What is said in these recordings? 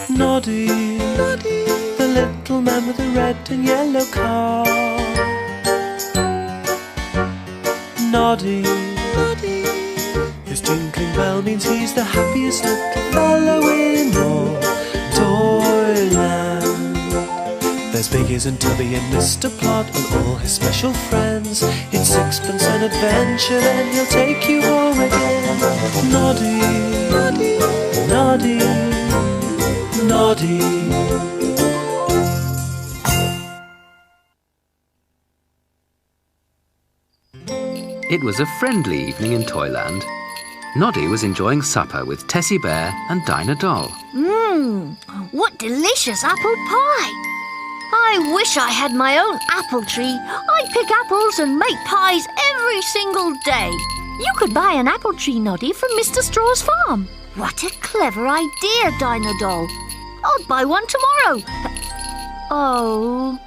Noddy, Noddy, the little man with the red and yellow car. Noddy, Noddy, his tinkling bell means he's the happiest little fellow in all Toyland. There's Biggies and Tubby and Mr. Plod and all his special friends. It's sixpence an adventure, then he'll take you home again. Noddy, Noddy, Noddy, Noddy. It was a friendly evening in Toyland. Noddy was enjoying supper with Tessie Bear and Dinah Doll. What delicious apple pie! I wish I had my own apple tree. I'd pick apples and make pies every single day. You could buy an apple tree, Noddy, from Mr. Straw's farm. What a clever idea, Dinah Doll. I'll buy one tomorrow. Oh,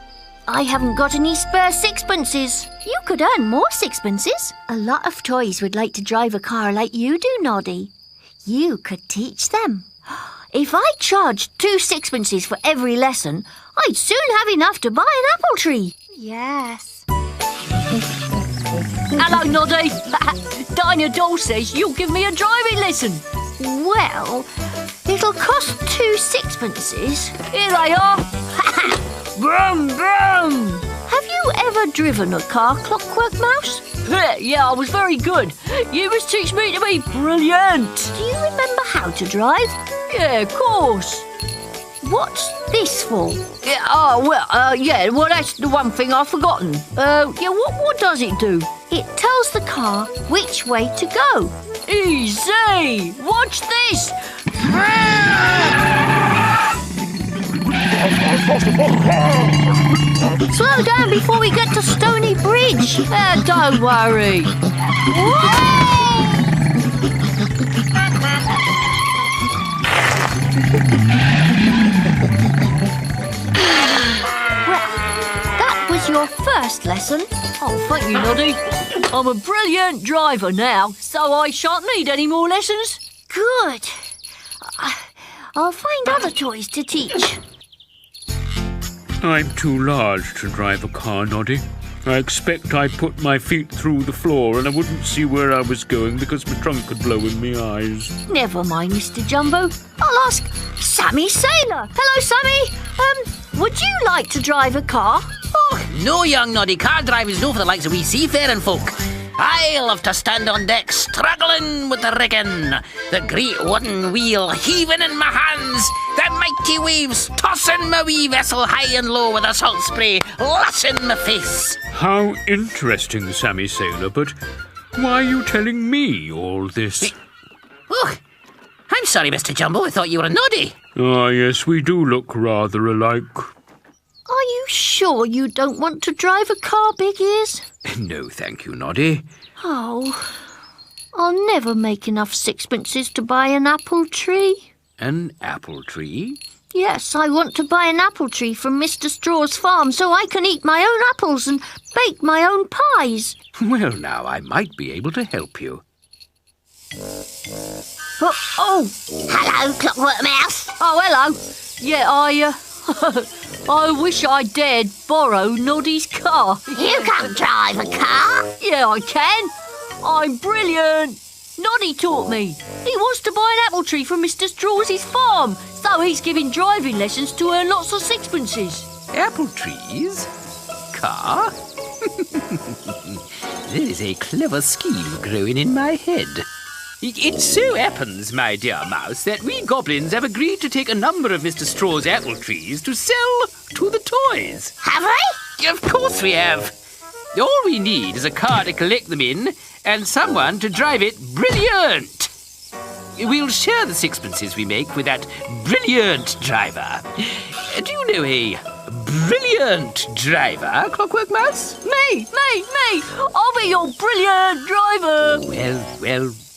I haven't got any spare sixpences. You could earn more sixpences. A lot of toys would like to drive a car like you do, Noddy. You could teach them. If I charged 2 sixpences for every lesson, I'd soon have enough to buy an apple tree. Yes. Hello, Noddy. Dinah Doll says you'll give me a driving lesson. Well, it'll cost 2 sixpences. Here they are. Vroom, vroom. Have you ever driven a car, Clockwork Mouse? Yeah, I was very good. You must teach me to be brilliant. Do you remember how to drive? Yeah, of course. What's this for? Yeah, well, that's the one thing I've forgotten. What does it do? It tells the car which way to go. Easy! Watch this! Slow down before we get to Stony Bridge. Don't worry. Well, that was your first lesson. Oh, thank you, Noddy. I'm a brilliant driver now, so I shan't need any more lessons. Good. I'll find other toys to teach. I'm too large to drive a car, Noddy. I expect I'd put my feet through the floor and I wouldn't see where I was going because my trunk would blow in my eyes. Never mind, Mr. Jumbo. I'll ask Sammy Sailor. Hello, Sammy. Would you like to drive a car? Oh, no, young Noddy. Car driving's no for the likes of we seafaring folk. I love to stand on deck struggling with the rigging, the great wooden wheel heaving in my hands, the mighty waves tossing my wee vessel high and low with the salt spray lashing my face. How interesting, Sammy Sailor, but why are you telling me all this? Oh, I'm sorry, Mr. Jumbo. I thought you were a Noddy. Ah, yes, we do look rather alike. Are you sure you don't want to drive a car, Big Ears? No, thank you, Noddy. Oh, I'll never make enough sixpences to buy an apple tree. An apple tree? Yes, I want to buy an apple tree from Mr. Straw's farm so I can eat my own apples and bake my own pies. Well, now, I might be able to help you. Oh. Hello, Clockwork Mouse. Oh, hello. Yeah, I wish I dared borrow Noddy's car. You can't drive a car. Yeah, I can. I'm brilliant. Noddy taught me. He wants to buy an apple tree from Mr. Straw's farm, so he's giving driving lessons to earn lots of sixpences. Apple trees? Car? There is a clever scheme growing in my head. It so happens, my dear mouse, that we goblins have agreed to take a number of Mr. Straw's apple trees to sell to the toys. Have we? Of course we have. All we need is a car to collect them in and someone to drive it brilliant. We'll share the sixpences we make with that brilliant driver. Do you know a brilliant driver, Clockwork Mouse? Me! I'll be your brilliant driver.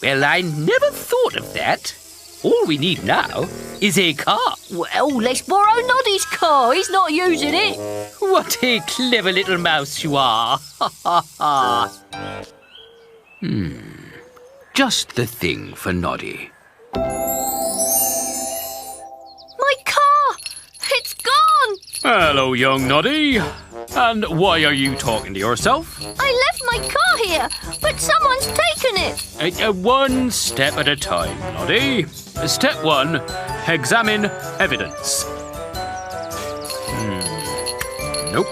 Well, I never thought of that. All we need now is a car. Well, let's borrow Noddy's car. He's not using it. What a clever little mouse you are. Ha, ha, ha. Just the thing for Noddy. My Hello, young Noddy. And why are you talking to yourself? I left my car here, but someone's taken it. One step at a time, Noddy. Step 1, examine evidence. Nope.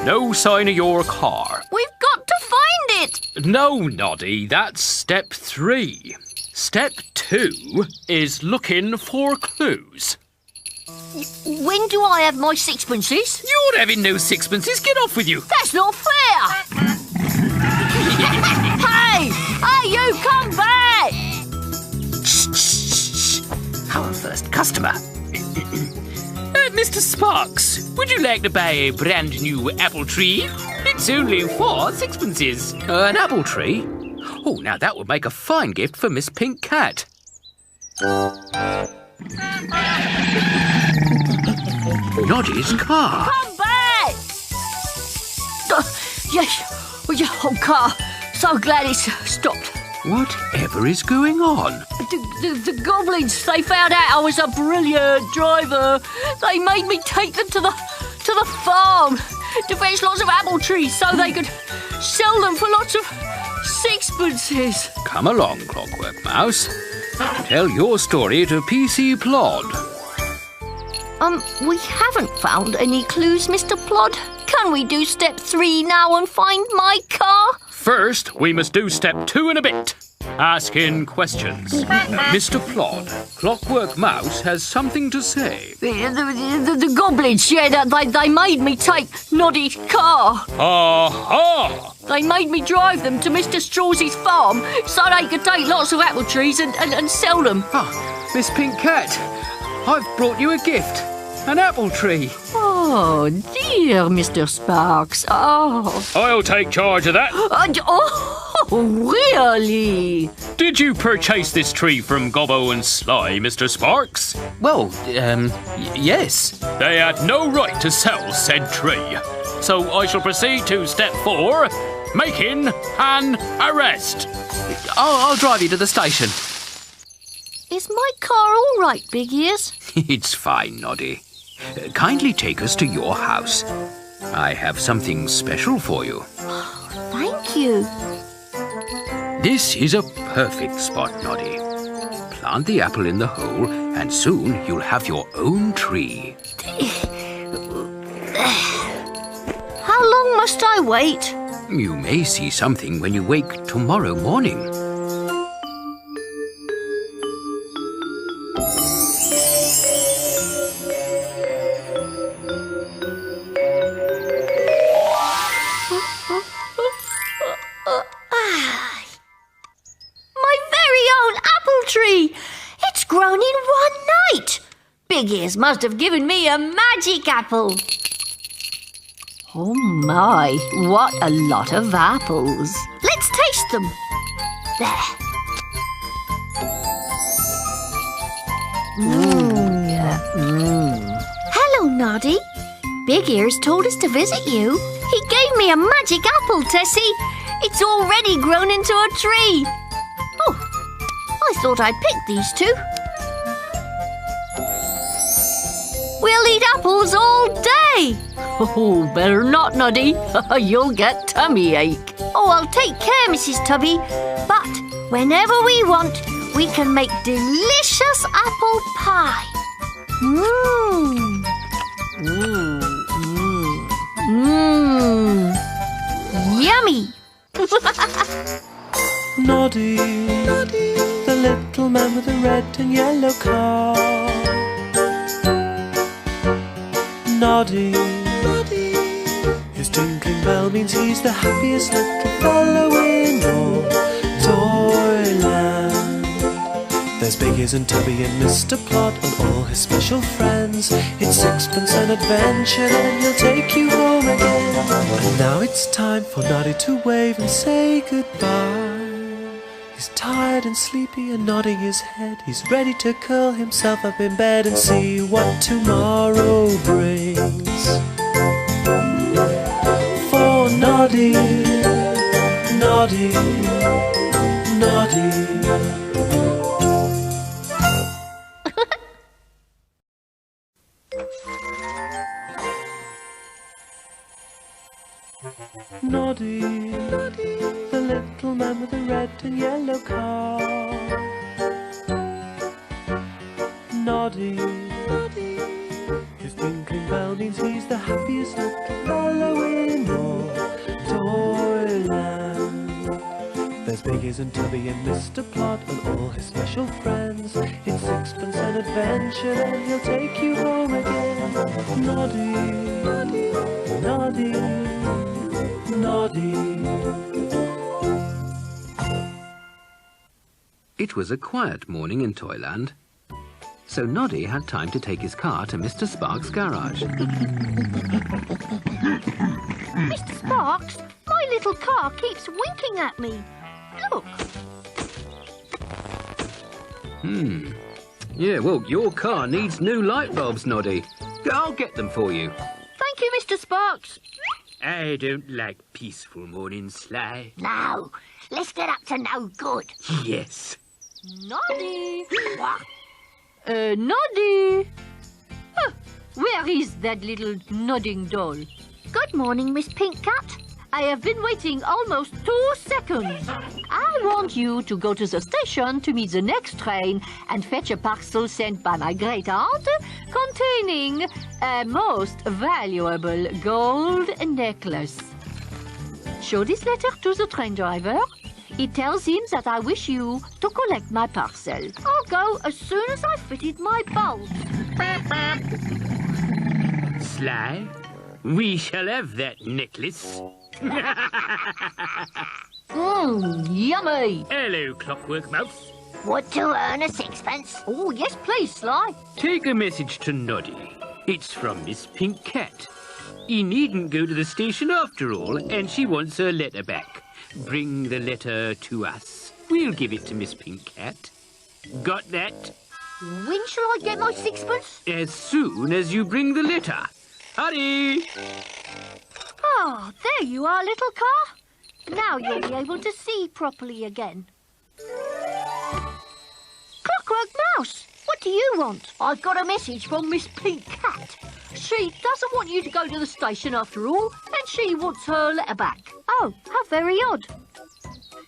No sign of your car. We've got to find it. No, Noddy, that's step 3. Step 2 is looking for clues. When do I have my sixpences? You're having no sixpences. Get off with you. That's not fair. Hey, you come back. Our first customer. Mr. Sparks, would you like to buy a brand new apple tree? It's only 4 sixpences. An apple tree? Oh, now that would make a fine gift for Miss Pink Cat. Noddy's car. Come back. Yes, oh, car. So glad it's stopped. Whatever is going on? The goblins, they found out I was a brilliant driver. They made me take them to the farm to fetch lots of apple trees so they could sell them for lots of sixpences. Come along, Clockwork Mouse. Tell your story to PC Plod. We haven't found any clues, Mr. Plod. Can we do step 3 now and find my car? First, we must do step 2 in a bit. Asking questions. Mr. Plod, Clockwork Mouse has something to say. The goblins, yeah, they made me take Noddy's car. Aha! They made me drive them to Mr. Strawsey's farm so they could take lots of apple trees and sell them. Ah, Miss Pink Cat, I've brought you a gift. An apple tree. Oh, dear Mr. Sparks. Oh. I'll take charge of that. Really? Did you purchase this tree from Gobbo and Sly, Mr. Sparks? Well, yes. They had no right to sell said tree. So I shall proceed to step 4, making an arrest. I'll drive you to the station. Is my car all right, Big Ears? It's fine, Noddy. Kindly take us to your house. I have something special for you. Thank you. This is a perfect spot, Noddy. Plant the apple in the hole, and soon you'll have your own tree. How long must I wait? You may see something when you wake tomorrow morning. Grown in one night. Big Ears must have given me a magic apple. Oh my, what a lot of apples. Let's taste them. There. Hello, Noddy. Big Ears told us to visit you. He gave me a magic apple, Tessie. It's already grown into a tree. Oh, I thought I'd pick these 2. We'll eat apples all day. Oh, better not, Noddy. You'll get tummy ache. Oh, I'll take care, Mrs. Tubby. But whenever we want, we can make delicious apple pie. Mmm. Mm. Mmm. Yummy. Noddy, the little man with the red and yellow car. Noddy, his tinkling bell means he's the happiest little fellow in all Toyland. There's Big Ears and Tubby and Mr. Plod and all his special friends. It's sixpence an adventure, then he'll take you home again. And now it's time for Noddy to wave and say goodbye. He's tired and sleepy and nodding his head. He's ready to curl himself up in bed and see what tomorrow brings. For Noddy, Noddy, Noddy. Noddy, the little man with the red and yellow car. Noddy, his tinkling bell means he's the happiest little fellow in all Toyland. There's Biggies and Tubby and Mr. Plod and all his special friends. It's sixpence an adventure, then he'll take you home again. Noddy, Noddy, Noddy. It was a quiet morning in Toyland, so Noddy had time to take his car to Mr. Sparks' garage. Mr. Sparks, my little car keeps winking at me. Look. Yeah, well, your car needs new light bulbs, Noddy. I'll get them for you. Thank you, Mr. Sparks. I don't like peaceful mornings, Sly. Now, let's get up to no good. Yes. Noddy! Noddy! Huh, where is that little nodding doll? Good morning, Miss Pink Cat. I have been waiting almost 2 seconds. I want you to go to the station to meet the next train and fetch a parcel sent by my great aunt containing a most valuable gold necklace. Show this letter to the train driver. It tells him that I wish you to collect my parcel. I'll go as soon as I've fitted my bulbs. Sly, we shall have that necklace. Yummy. Hello, Clockwork Mouse. Would to earn a sixpence? Oh, yes, please, Sly. Take a message to Noddy. It's from Miss Pink Cat. He needn't go to the station after all, and she wants her letter back. Bring the letter to us. We'll give it to Miss Pink Cat. Got that? When shall I get my sixpence? As soon as you bring the letter. Hurry! Oh, there you are, little car. Now you'll be able to see properly again. Clockwork Mouse, what do you want? I've got a message from Miss Pink Cat. She doesn't want you to go to the station after all, and she wants her letter back. Oh, how very odd.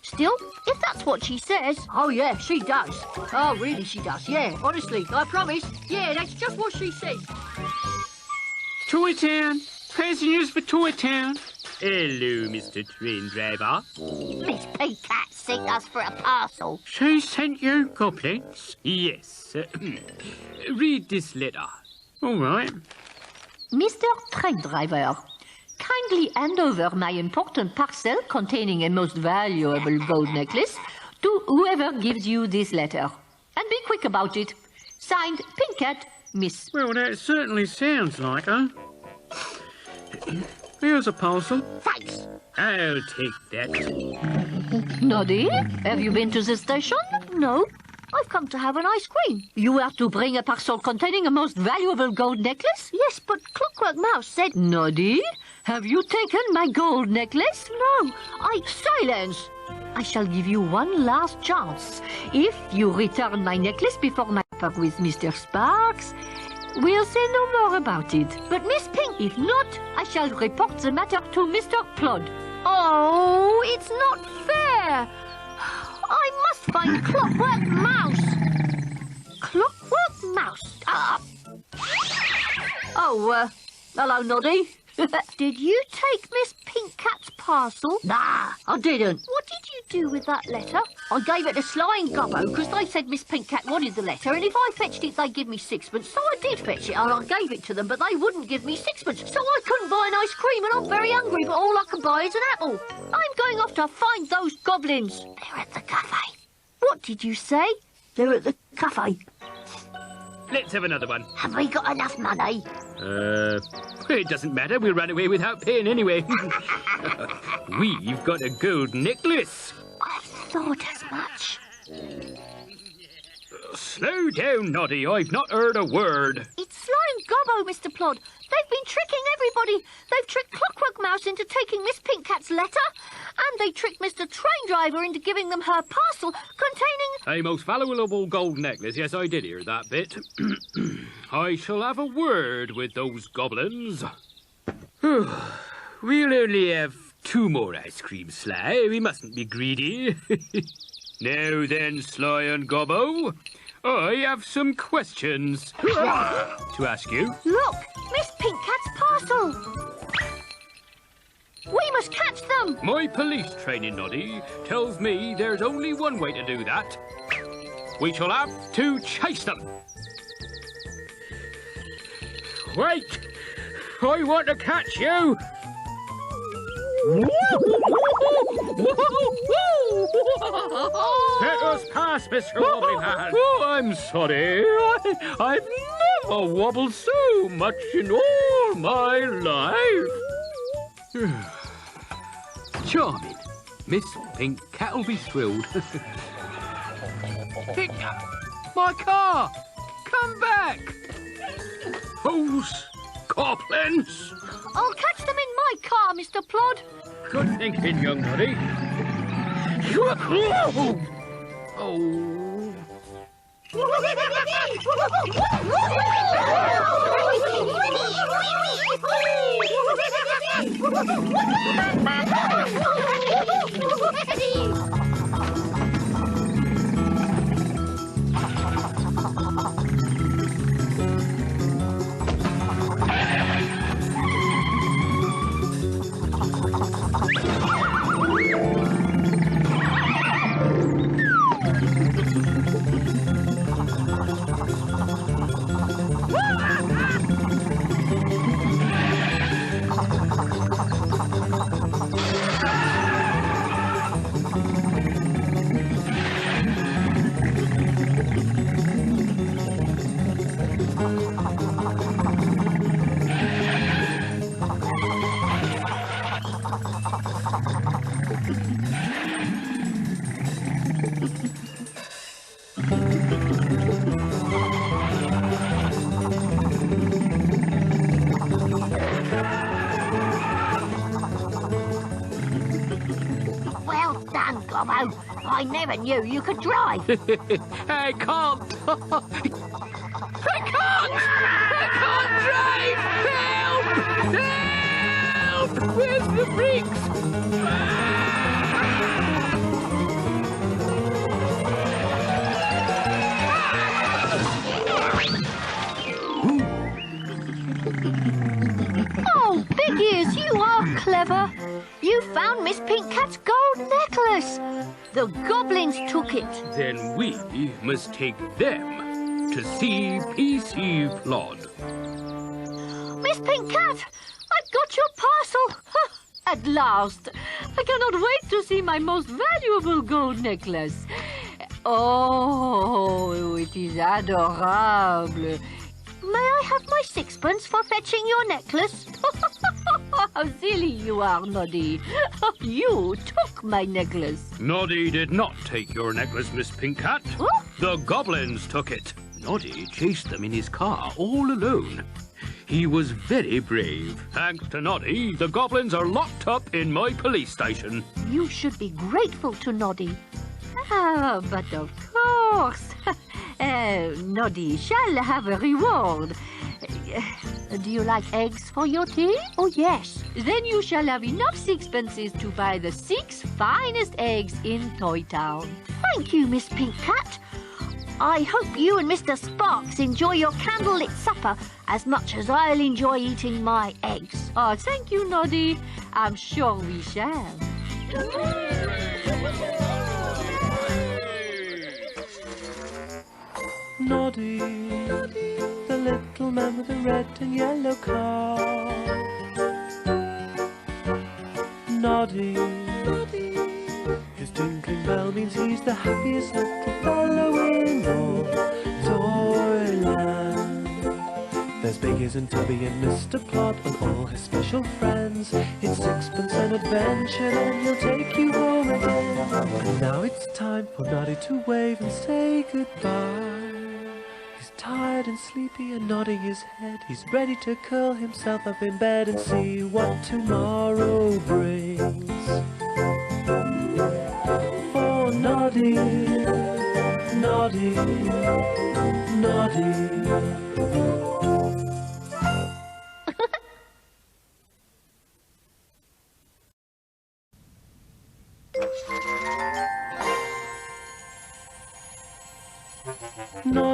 Still, if that's what she says... Oh, yeah, she does. Oh, really, she does. Yeah, honestly, I promise. Yeah, that's just what she says. Toy Town. Passengers for Toy Town. Hello, Mr. Train Driver. Miss Pink Cat sent us for a parcel. She sent you goblins? Yes. Read this letter. All right. Mr. Train Driver, kindly hand over my important parcel containing a most valuable gold necklace to whoever gives you this letter. And be quick about it. Signed, Pink Cat, Miss. Well, that certainly sounds like her. Here's a parcel. Thanks. I'll take that. Noddy, have you been to the station? No, I've come to have an ice cream. You are to bring a parcel containing a most valuable gold necklace? Yes, but Clockwork Mouse said... Noddy, have you taken my gold necklace? No, Silence! I shall give you one last chance. If you return my necklace before my supper with Mr. Sparks, we'll say no more about it. But Miss Pink... If not, I shall report the matter to Mr. Plod. Oh, it's not fair. I must find Clockwork Mouse. Clockwork Mouse. Hello, Noddy. Did you take Miss Pink Cat's parcel? Nah, I didn't. What did you do with that letter? I gave it to Sly and Gobbo because they said Miss Pink Cat wanted the letter, and if I fetched it, they'd give me sixpence. So I did fetch it, and I gave it to them, but they wouldn't give me sixpence. So I couldn't buy an ice cream, and I'm very hungry, but all I can buy is an apple. I'm going off to find those goblins. They're at the cafe. What did you say? They're at the cafe. Let's have another one. Have we got enough money? It doesn't matter. We'll run away without paying anyway. We've got a gold necklace. I thought as much. Slow down, Noddy. I've not heard a word. It's Sly and Gobbo, Mr. Plod. They've been tricking everybody. They've tricked Clockwork Mouse into taking Miss Pink Cat's letter, and they tricked Mr. Train Driver into giving them her parcel containing... A most valuable gold necklace. Yes, I did hear that bit. I shall have a word with those goblins. We'll only have 2 more ice creams, Sly. We mustn't be greedy. Now then, Sly and Gobbo, I have some questions to ask you. Look, Miss Pink Cat's parcel. We must catch them. My police training, Noddy, tells me there's only one way to do that. We shall have to chase them. Wait! I want to catch you! Let us pass, Mr. Wobbly Man. Oh, I'm sorry. I've never wobbled so much in all my life. Charming. Miss Pink Cat'll be thrilled. Pink Cat, my car! Come back! Those goblins! I'll catch them in my car, Mr. Plod. Good thinking, young Noddy. Oh. Well done, Gobbo. I never knew you could drive. I can't! I can't drive! Help! Help! Where's the brakes? Oh, Big Ears, you are clever. You found Miss Pink Cat's gold necklace. The goblins took it. Then we must take them to see PC Plod. Miss Pink Cat, I've got your parcel. At last. I cannot wait to see my most valuable gold necklace. Oh, it is adorable. May I have my sixpence for fetching your necklace? How silly you are, Noddy. You took my necklace. Noddy did not take your necklace, Miss Pink Cat. Huh? The goblins took it. Noddy chased them in his car all alone. He was very brave. Thanks to Noddy, the goblins are locked up in my police station. You should be grateful to Noddy. Ah, but of course. Noddy shall have a reward. Do you like eggs for your tea? Oh, yes. Then you shall have enough sixpences to buy the 6 finest eggs in Toy Town. Thank you, Miss Pink Cat. I hope you and Mr. Sparks enjoy your candlelit supper as much as I'll enjoy eating my eggs. Oh, thank you, Noddy. I'm sure we shall. Noddy, the little man with the red and yellow car. Noddy, his tinkling bell means he's the happiest little fellow in all Toyland. There's Biggies and Tubby and Mr. Plod and all his special friends. It's sixpence an adventure, then he'll take you home again. And now it's time for Noddy to wave and say goodbye. Tired and sleepy and nodding his head, he's ready to curl himself up in bed and see what tomorrow brings. For Noddy, Noddy, Noddy.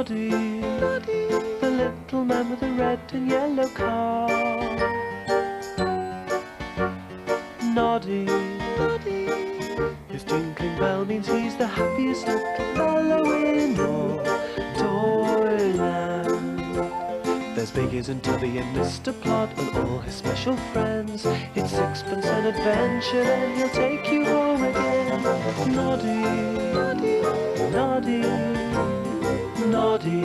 Noddy, the little man with the red and yellow car. Noddy, his tinkling bell means he's the happiest little fellow in all Toyland. There's Biggies and Tubby and Mr. Plod and all his special friends. It's sixpence an adventure, then he'll take you home again. Noddy, Noddy, Noddy.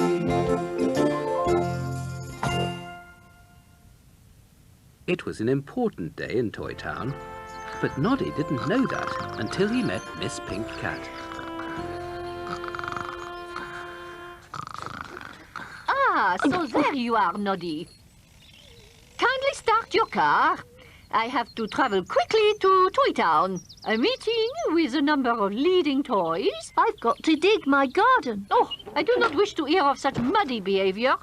It was an important day in Toy Town, but Noddy didn't know that until he met Miss Pink Cat. Ah, so there you are, Noddy. Kindly start your car. I have to travel quickly to Toy Town. A meeting with a number of leading toys. I've got to dig my garden. Oh, I do not wish to hear of such muddy behavior.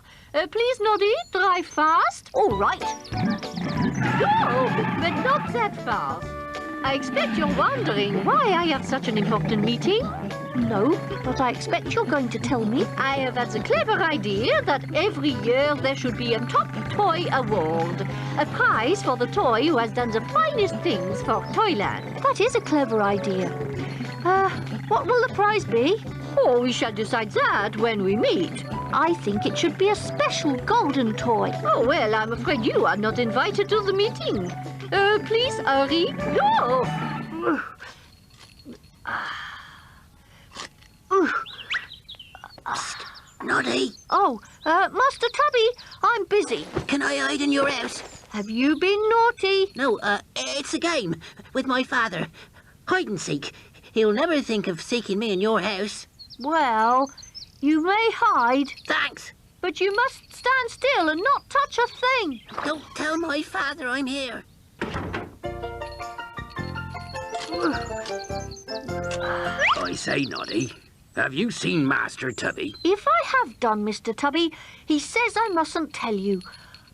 Please, Noddy, drive fast. All right. No, but not that fast. I expect you're wondering why I have such an important meeting. No, but I expect you're going to tell me. I have had the clever idea that every year there should be a top toy award. A prize for the toy who has done the finest things for Toyland. That is a clever idea. What will the prize be? Oh, we shall decide that when we meet. I think it should be a special golden toy. Oh, well, I'm afraid you are not invited to the meeting. Please hurry. No! Noddy, Oh, Master Tubby, I'm busy. can I hide in your house? Have you been naughty? No, it's a game with my father. Hide and seek. He'll never think of seeking me in your house. Well, you may hide, Thanks. but you must stand still and not touch a thing. Don't tell my father I'm here. I say, Noddy, have you seen Master Tubby? If I have done, Mr. Tubby, he says I mustn't tell you.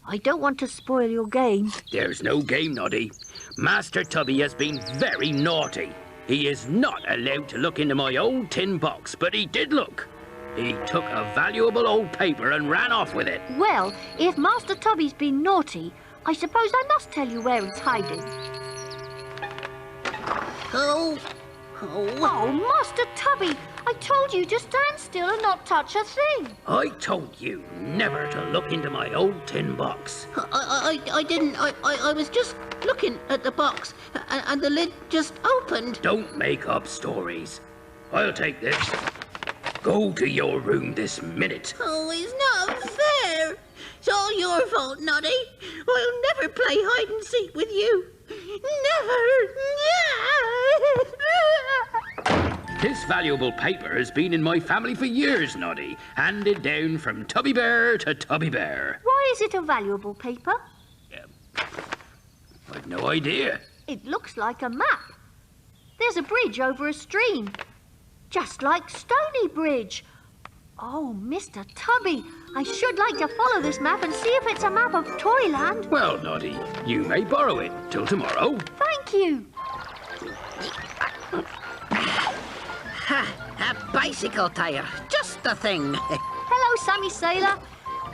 I don't want to spoil your game. There's no game, Noddy. Master Tubby has been very naughty. He is not allowed to look into my old tin box, but he did look. He took a valuable old paper and ran off with it. Well, if Master Tubby's been naughty, I suppose I must tell you where he's hiding. Oh. Oh, Master Tubby, I told you to stand still and not touch a thing. I told you never to look into my old tin box. I didn't. I was just looking at the box, and the lid just opened. Don't make up stories. I'll take this. Go to your room this minute. Oh, it's not fair. It's all your fault, Noddy. I'll never play hide and seek with you. Never. This valuable paper has been in my family for years, Noddy. Handed down from Tubby Bear to Tubby Bear. Why is it a valuable paper? I've no idea. It looks like a map. There's a bridge over a stream. Just like Stony Bridge. Oh, Mr. Tubby, I should like to follow this map and see if it's a map of Toyland. Well, Noddy, you may borrow it till tomorrow. Thank you. Ha! A bicycle tire. Just the thing. Hello, Sammy Sailor.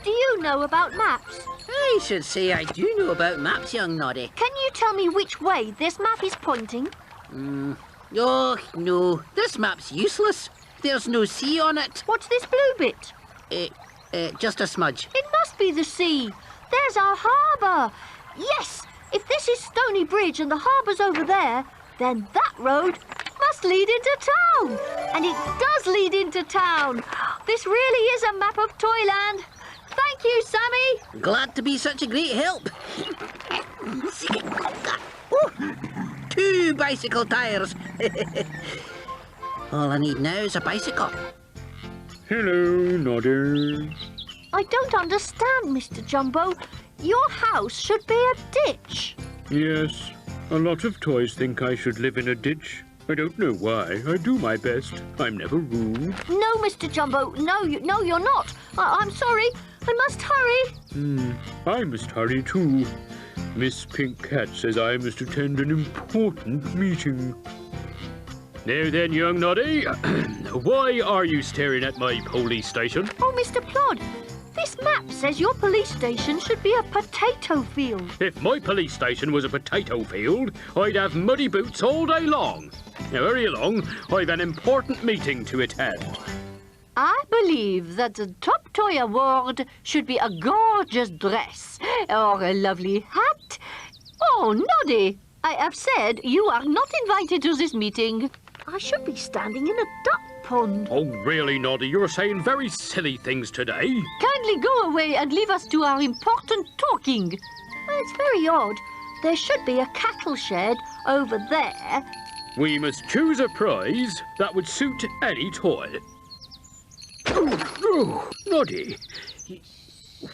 Do you know about maps? I should say I do know about maps, young Noddy. Can you tell me which way this map is pointing? Oh, no. This map's useless. There's no sea on it. What's this blue bit? Just a smudge. It must be the sea. There's our harbour. Yes, if this is Stony Bridge and the harbour's over there, then that road must lead into town. And it does lead into town. This really is a map of Toyland. Thank you, Sammy. Glad to be such a great help. Oh, 2 bicycle tires. All I need now is a bicycle. Hello, Noddy. I don't understand, Mr. Jumbo. Your house should be a ditch. Yes, a lot of toys think I should live in a ditch. I don't know why. I do my best. I'm never rude. No, Mr. Jumbo. No, you're not. I'm sorry. I must hurry. I must hurry too. Miss Pink Cat says I must attend an important meeting. Now then, young Noddy, why are you staring at my police station? Oh, Mr. Plod, this map says your police station should be a potato field. If my police station was a potato field, I'd have muddy boots all day long. Now hurry along, I've an important meeting to attend. I believe that the top toy award should be a gorgeous dress or a lovely hat. Oh, Noddy, I have said you are not invited to this meeting. I should be standing in a duck pond. Oh, really, Noddy? You're saying very silly things today. Kindly go away and leave us to our important talking. Well, it's very odd. There should be a cattle shed over there. We must choose a prize that would suit any toy. Oh, Noddy,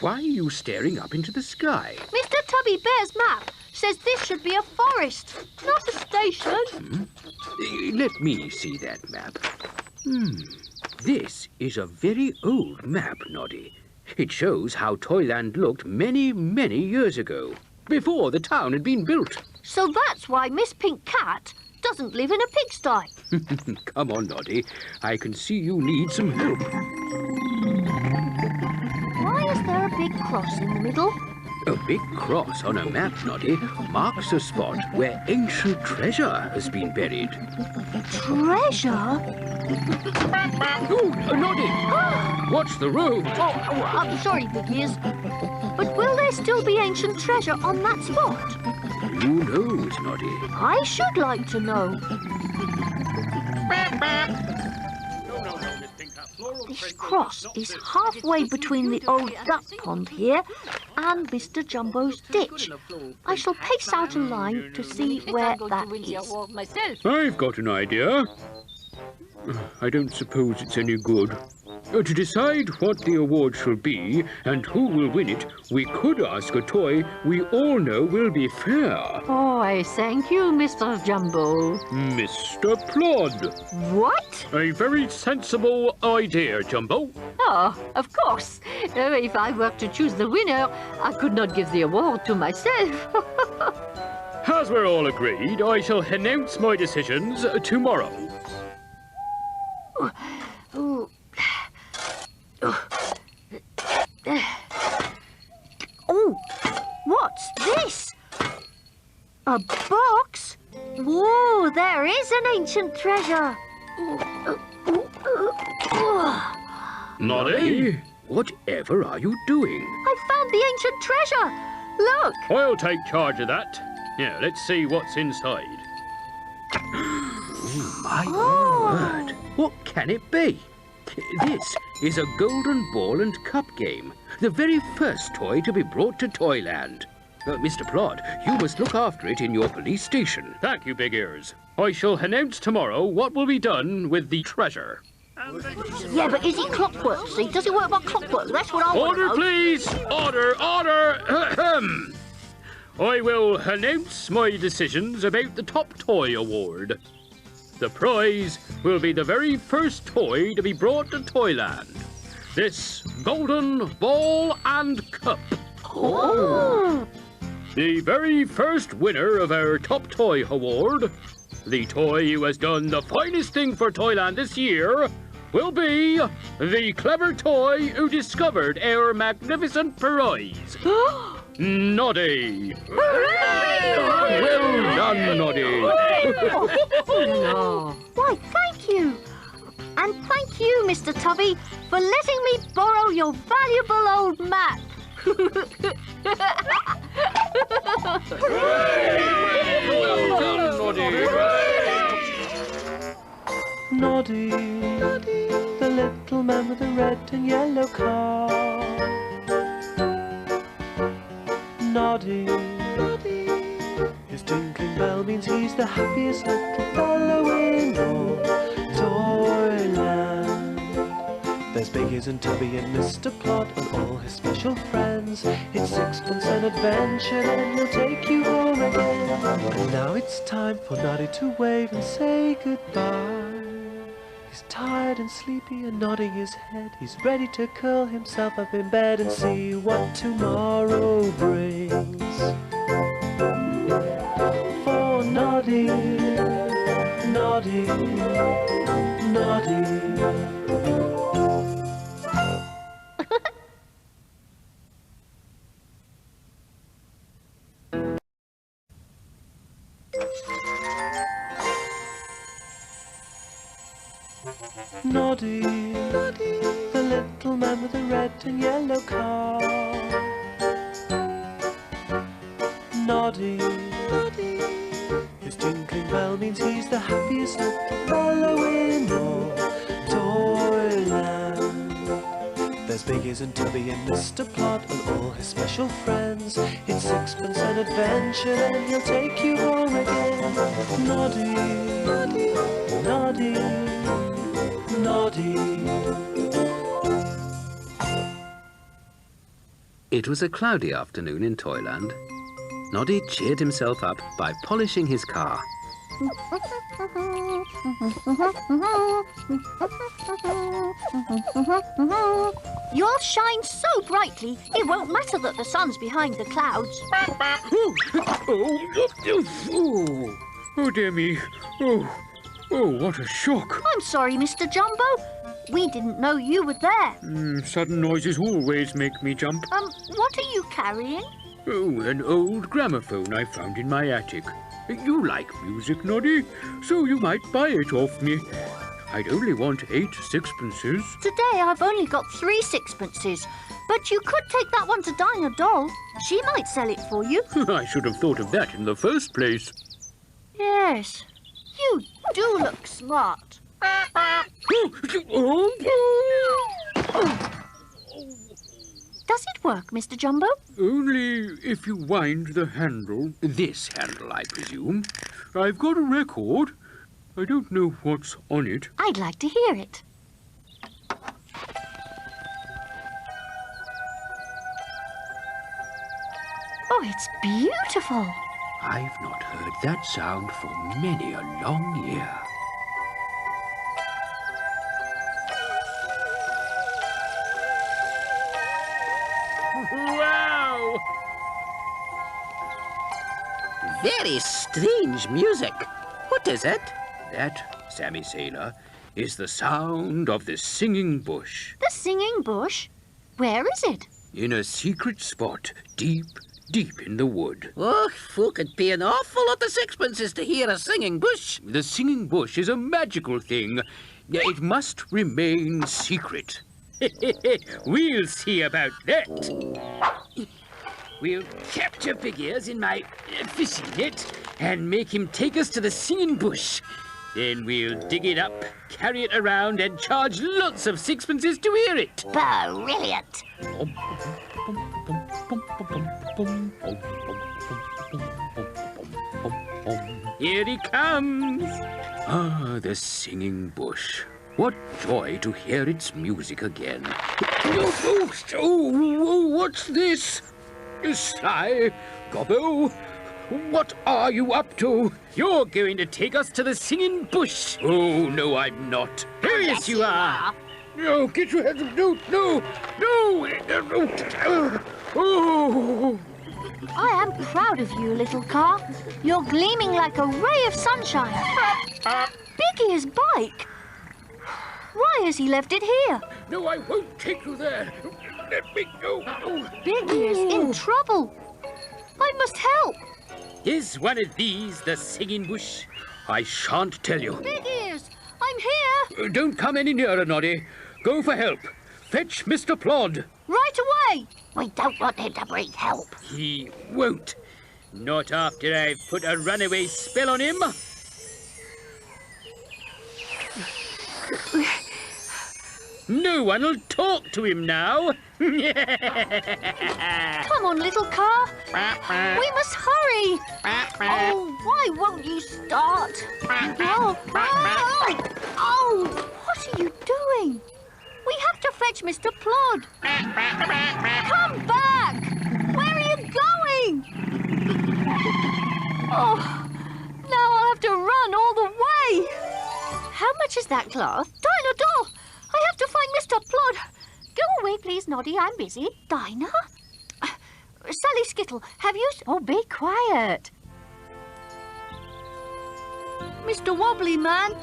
why are you staring up into the sky? Mr. Tubby Bear's map says this should be a forest, not a station. Let me see that map. This is a very old map, Noddy. It shows how Toyland looked many, many years ago, before the town had been built. So that's why Miss Pink Cat doesn't live in a pigsty. Come on, Noddy. I can see you need some help. Why is there a big cross in the middle? A big cross on a map, Noddy, marks a spot where ancient treasure has been buried. Treasure? Oh, Noddy! Watch the road! I'm sorry, Big Ears. But will there still be ancient treasure on that spot? Who knows, Noddy? I should like to know. This cross is halfway between the old duck pond here and Mr. Jumbo's ditch. I shall pace out a line to see where that is. I've got an idea. I don't suppose it's any good. To decide what the award shall be and who will win it, we could ask a toy we all know will be fair. Oh, I thank you, Mr. Jumbo. Mr. Plod. What? A very sensible idea, Jumbo. Oh, of course. If I were to choose the winner, I could not give the award to myself. As we're all agreed, I shall announce my decisions tomorrow. Oh, what's this? A box? Whoa, there is an ancient treasure. Noddy, whatever are you doing? I found the ancient treasure. Look. I'll take charge of that. Now, let's see what's inside. Oh, my word. What can it be? This is a golden ball and cup game, the very first toy to be brought to Toyland. Mr. Plod, you must look after it in your police station. Thank you, Big Ears. I shall announce tomorrow what will be done with the treasure. Yeah, but is it clockwork? See, does it work by clockwork? That's what I want to know. Order, please! Order, order! Ahem. I will announce my decisions about the Top Toy Award. The prize will be the very first toy to be brought to Toyland. This golden ball and cup. Oh! The very first winner of our Top Toy Award, the toy who has done the finest thing for Toyland this year, will be the clever toy who discovered our magnificent prize. Noddy! Well done, Noddy! Why, thank you. And thank you, Mr. Tubby, for letting me borrow your valuable old map. Well done, Noddy! Noddy, the little man with the red and yellow car. Noddy, his tinkling bell means he's the happiest little fellow in all Toyland. There's Biggies and Tubby and Mr. Plod and all his special friends. It's sixpence an adventure and he'll take you home again. And now it's time for Noddy to wave and say goodbye. He's tired and sleepy and nodding his head. He's ready to curl himself up in bed and see what tomorrow brings. For Noddy, Noddy, Noddy, Noddy, the little man with the red and yellow car. Noddy, Noddy, his tinkling bell means he's the happiest little fellow in all Toyland. There's Biggies and Tubby and Mr. Plod and all his special friends. It's sixpence an adventure, then he'll take you home again. Noddy, Noddy, Noddy, Noddy. It was a cloudy afternoon in Toyland. Noddy cheered himself up by polishing his car. You'll shine so brightly, it won't matter that the sun's behind the clouds. Oh, dear me. Oh, what a shock. I'm sorry, Mr. Jumbo. We didn't know you were there. Sudden noises always make me jump. What are you carrying? Oh, an old gramophone I found in my attic. You like music, Noddy, so you might buy it off me. I'd only want 8 sixpences. Today I've only got 3 sixpences, but you could take that one to Dinah Doll. She might sell it for you. I should have thought of that in the first place. Yes, you do look smart. Does it work, Mr. Jumbo? Only if you wind the handle. This handle, I presume. I've got a record. I don't know what's on it. I'd like to hear it. Oh, it's beautiful. I've not heard that sound for many a long year. Wow! Very strange music. What is it? That, Sammy Sailor, is the sound of the singing bush. The singing bush? Where is it? In a secret spot, deep, deep in the wood. Oh, folk would pay an awful lot of sixpences to hear a singing bush. The singing bush is a magical thing. It must remain secret. We'll see about that. We'll capture Big Ears in my fishing net and make him take us to the singing bush. Then we'll dig it up, carry it around, and charge lots of sixpences to hear it. Brilliant. Here he comes. Ah, the singing bush. What joy to hear its music again. Oh, what's this? Sly, Gobbo, what are you up to? You're going to take us to the singing bush. Oh, no, I'm not. Oh, yes, you are. No, get your hands up. No. Oh. I am proud of you, little car. You're gleaming like a ray of sunshine. Big Ear's bike. Why has he left it here? No, I won't take you there. Let me go. Big Ear's in trouble. I must help. Is one of these the singing bush? I shan't tell you. Big Ears, I'm here. Don't come any nearer, Noddy. Go for help. Fetch Mr. Plod. Right away. We don't want him to bring help. He won't. Not after I've put a runaway spell on him. No one will talk to him now. Come on, little car. We must hurry. Oh, why won't you start? Oh, what are you doing? We have to fetch Mr. Plod. Come back. Where are you going? Oh, now I'll have to run all the way. How much is that cloth? Dinah Doll. I have to find Mr. Plod. Go away, please, Noddy. I'm busy. Dinah? Sally Skittle, have you... Oh, be quiet. Mr. Wobbly Man,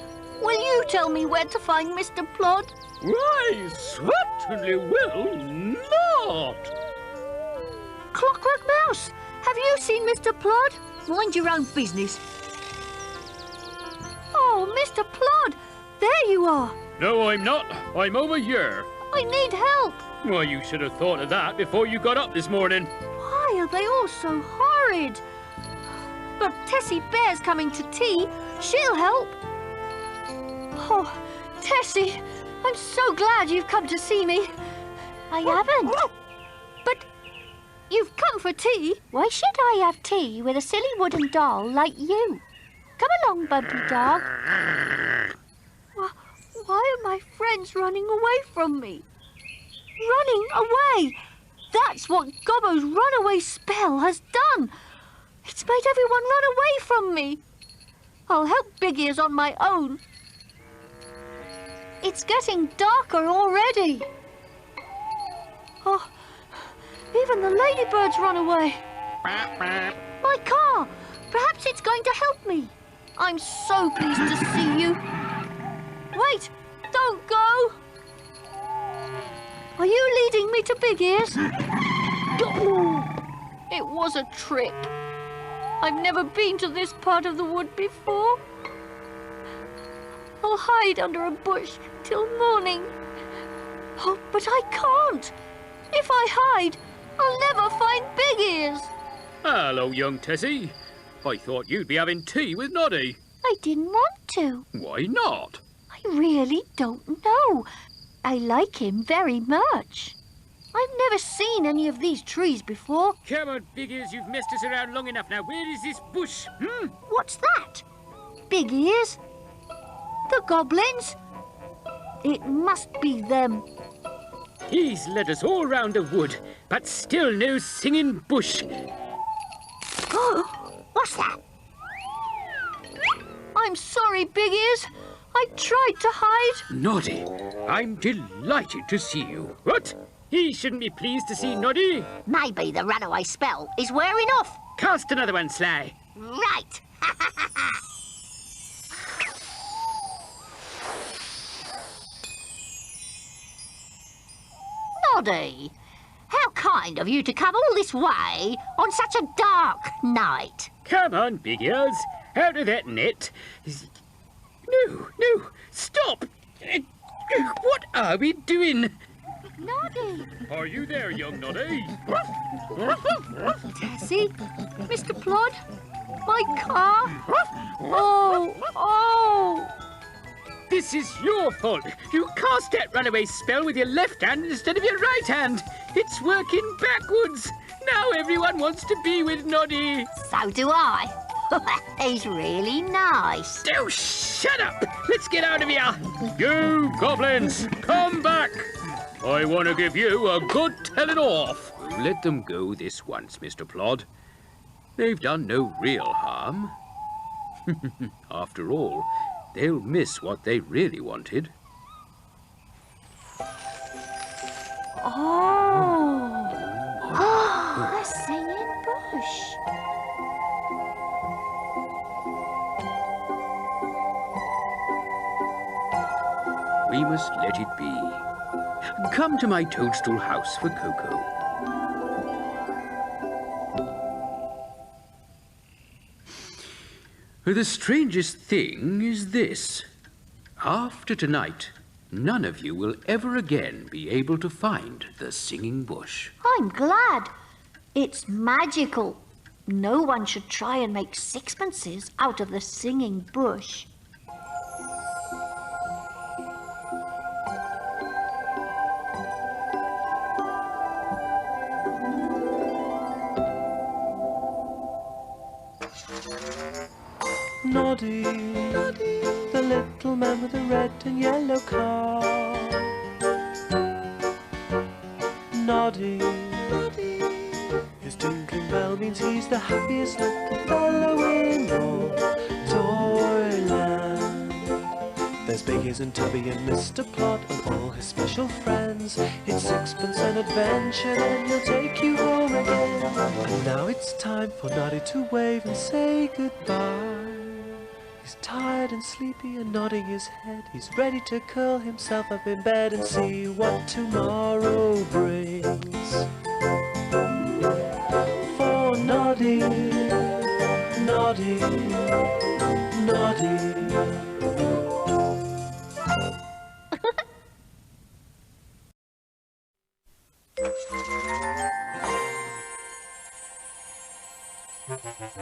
will you tell me where to find Mr. Plod? Why, certainly will not. Clockwork Mouse, have you seen Mr. Plod? Mind your own business. Oh, Mr. Plod, there you are. No, I'm not. I'm over here. I need help. Well, you should have thought of that before you got up this morning. Why are they all so horrid? But Tessie Bear's coming to tea. She'll help. Oh, Tessie, I'm so glad you've come to see me. I haven't. But you've come for tea. Why should I have tea with a silly wooden doll like you? Come along, Bumpy Dog. Why are my friends running away from me? Running away! That's what Gobbo's runaway spell has done. It's made everyone run away from me. I'll help Big Ears on my own. It's getting darker already. Oh, even the ladybirds run away. My car! Perhaps it's going to help me. I'm so pleased to see you. Wait! Don't go! Are you leading me to Big Ears? Oh, it was a trick. I've never been to this part of the wood before. I'll hide under a bush till morning. Oh, but I can't. If I hide, I'll never find Big Ears. Hello, young Tessie. I thought you'd be having tea with Noddy. I didn't want to. Why not? I really don't know. I like him very much. I've never seen any of these trees before. Come on, Big Ears, you've messed us around long enough now. Where is this bush? What's that? Big Ears? The goblins? It must be them. He's led us all round the wood, but still no singing bush. Oh, what's that? I'm sorry, Big Ears. I tried to hide. Noddy, I'm delighted to see you. What? He shouldn't be pleased to see Noddy. Maybe the runaway spell is wearing off. Cast another one, Sly. Right. Noddy, how kind of you to come all this way on such a dark night. Come on, Big Ears. Out of that net. No, stop. What are we doing? Noddy. Are you there, young Noddy? Tessie? Mr. Plod? My car? Oh. This is your fault. You cast that runaway spell with your left hand instead of your right hand. It's working backwards. Now everyone wants to be with Noddy. So do I. He's really nice. Oh, shut up. Let's get out of here. You goblins, come back. I want to give you a good telling off. Let them go this once, Mr. Plod. They've done no real harm. After all, they'll miss what they really wanted. Oh, the singing bush. We must let it be. Come to my toadstool house for cocoa. The strangest thing is this. After tonight, none of you will ever again be able to find the singing bush. I'm glad. It's magical. No one should try and make sixpences out of the singing bush. Noddy, the little man with the red and yellow car. Noddy, his tinkling bell means he's the happiest little fellow in all Toyland. There's Biggies and Tubby and Mr. Plod and all his special friends. It's sixpence an adventure, then he'll take you home again. And now it's time for Noddy to wave and say goodbye. He's tired and sleepy and nodding his head. He's ready to curl himself up in bed and see what tomorrow brings. For Noddy, Noddy, Noddy.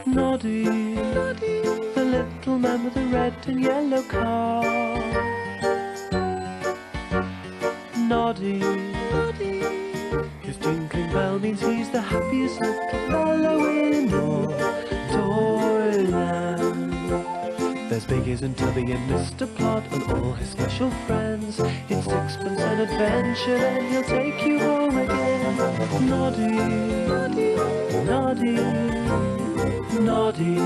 Noddy, the little man with the red and yellow car. Noddy, his tinkling bell means he's the happiest little fellow in all Toyland. There's Biggies and Tubby and Mr. Plod and all his special friends. It's sixpence an adventure, then he'll take you home again. Noddy, Noddy, Noddy.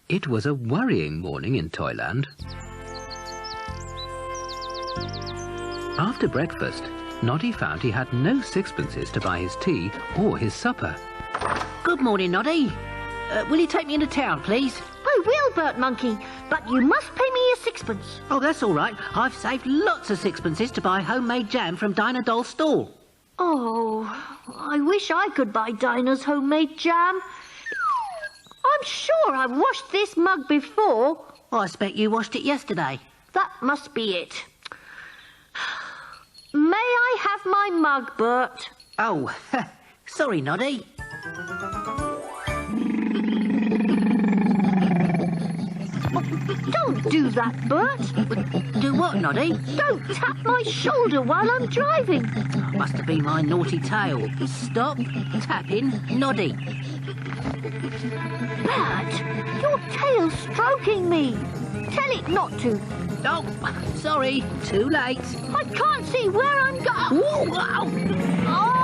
It was a worrying morning in Toyland. After breakfast, Noddy found he had no sixpences to buy his tea or his supper. Good morning, Noddy. Will you take me into town, please? I will, Bert Monkey, but you must pay me a sixpence. Oh, that's all right. I've saved lots of sixpences to buy homemade jam from Dinah Doll's stall. Oh, I wish I could buy Dinah's homemade jam. I'm sure I've washed this mug before. I expect you washed it yesterday. That must be it. May I have my mug, Bert? Oh, sorry, Noddy. Don't do that, Bert. Do what, Noddy? Don't tap my shoulder while I'm driving. Must have been my naughty tail. Stop tapping Noddy. Bert, your tail's stroking me. Tell it not to. Oh, sorry. Too late. I can't see where I'm going. Oh,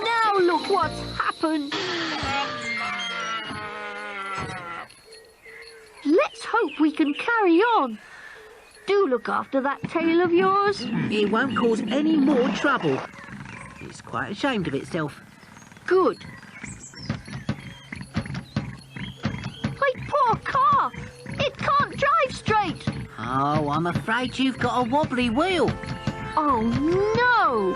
now look what's happened. Let's hope we can carry on. Do look after that tail of yours. It won't cause any more trouble. It's quite ashamed of itself. Good. My poor car. It can't drive straight. Oh, I'm afraid you've got a wobbly wheel. Oh, no.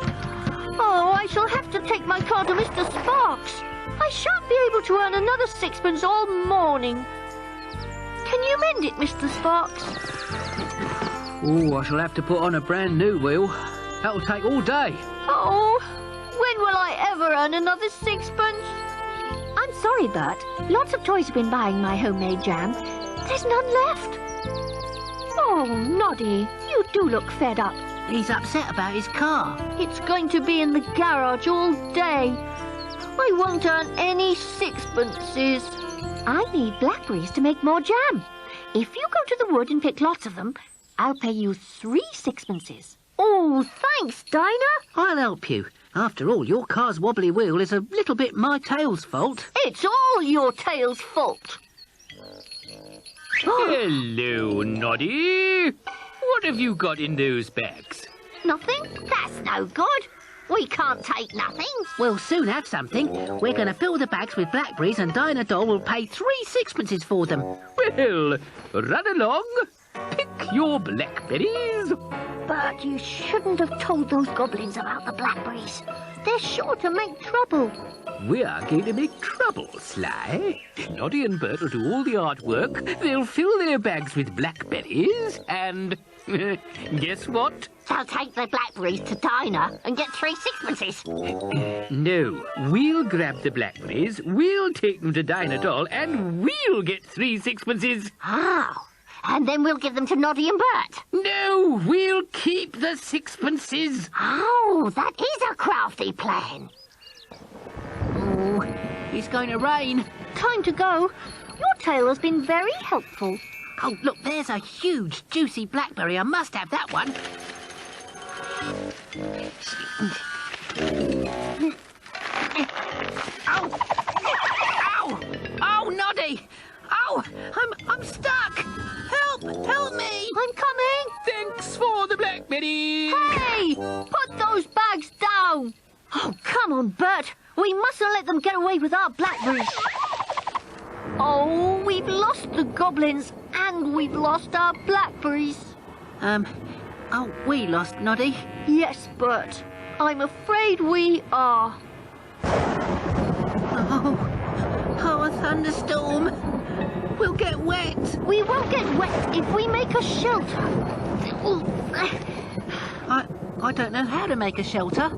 Oh, I shall have to take my car to Mr. Sparks. I shan't be able to earn another sixpence all morning. Can you mend it, Mr. Sparks? Oh, I shall have to put on a brand new wheel. That'll take all day. Oh, when will I ever earn another sixpence? I'm sorry, Bert. Lots of toys have been buying my homemade jam. There's none left. Oh, Noddy, you do look fed up. He's upset about his car. It's going to be in the garage all day. I won't earn any sixpences. I need blackberries to make more jam. If you go to the wood and pick lots of them, I'll pay you 3 sixpences. Oh, thanks, Dinah. I'll help you. After all, your car's wobbly wheel is a little bit my tail's fault. It's all your tail's fault. Hello, Noddy. What have you got in those bags? Nothing? That's no good. We can't take nothing. We'll soon have something. We're going to fill the bags with blackberries and Dinah Doll will pay 3 sixpences for them. Well, run along. Pick your blackberries. But you shouldn't have told those goblins about the blackberries. They're sure to make trouble. We are going to make trouble, Sly. Noddy and Bert will do all the artwork. They'll fill their bags with blackberries and... guess what? They'll take the blackberries to Dinah and get 3 sixpences. No, we'll grab the blackberries, we'll take them to Dinah Doll, and we'll get 3 sixpences. Oh, and then we'll give them to Noddy and Bert. No, we'll keep the sixpences. Oh, that is a crafty plan. Oh, it's going to rain. Time to go. Your tail has been very helpful. Oh, look, there's a huge, juicy blackberry. I must have that one. Ow! Ow! Oh, Noddy! Oh, I'm stuck! Help! Help me! I'm coming. Thanks for the blackberries. Hey! Put those bags down. Oh, come on, Bert. We mustn't let them get away with our blackberries. Oh, we've lost the goblins and we've lost our blackberries. Oh, we lost Noddy. Yes, Bert. I'm afraid we are. Oh, a thunderstorm. We'll get wet. We won't get wet if we make a shelter. I don't know how to make a shelter.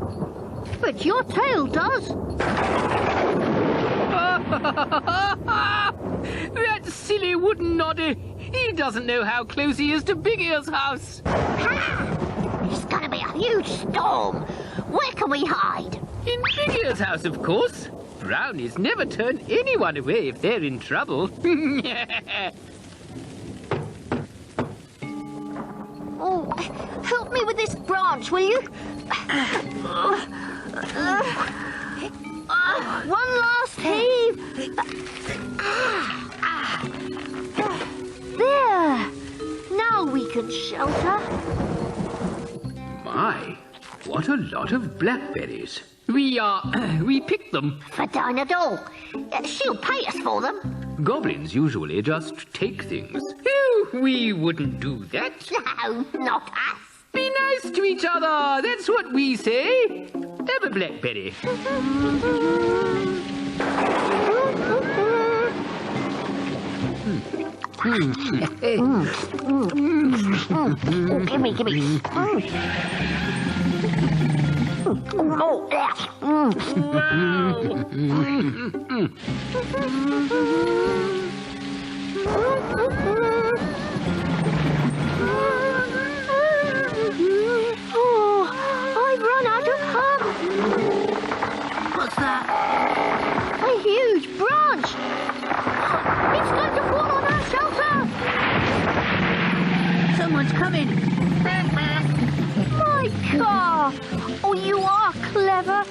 But your tail does. That silly wooden Noddy. He doesn't know how close he is to Big Ear's house. It's gonna be a huge storm. Where can we hide? In Big Ear's house, of course. Brownies never turn anyone away if they're in trouble. Oh, help me with this branch, will you? One last heave. There. Now we can shelter. My, what a lot of blackberries. We picked them. For Dinah Doll. She'll pay us for them. Goblins usually just take things. Oh, we wouldn't do that. No, not us. Be nice to each other. That's what we say. Have a blackberry. Gimme. Oh, yeah. Oh, I've run out of hug. What's that? A huge branch. It's going to fall on our shelter. Someone's coming. My car. Oh, you are clever.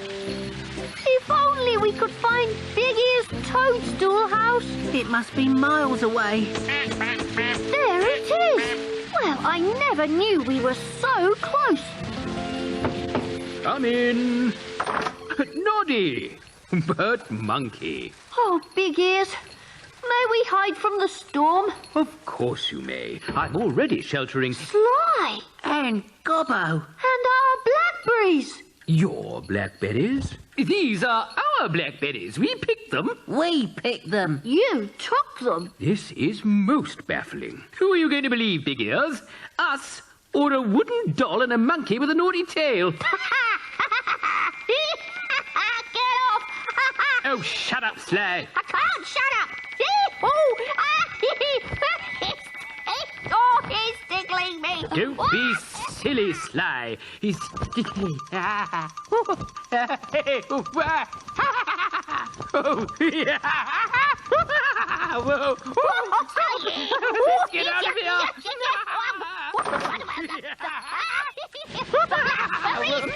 If only we could find Big Ear's toadstool house. It must be miles away. There it is. Well, I never knew we were so close. Come in. Noddy. Bert Monkey. Oh, Big Ears. May we hide from the storm? Of course you may. I'm already sheltering Sly. And Gobbo. And our blackberries. your blackberries. These are our blackberries. We picked them. We picked them. You took them. This is most baffling. Who are you going to believe, Big Ears? Us or a wooden doll and a monkey with a naughty tail? Get off! Oh, shut up, Sly. I can't shut up! Oh, he's tickling me! Don't be silly, Sly. He's tickling. Whoa. Let's get out of here.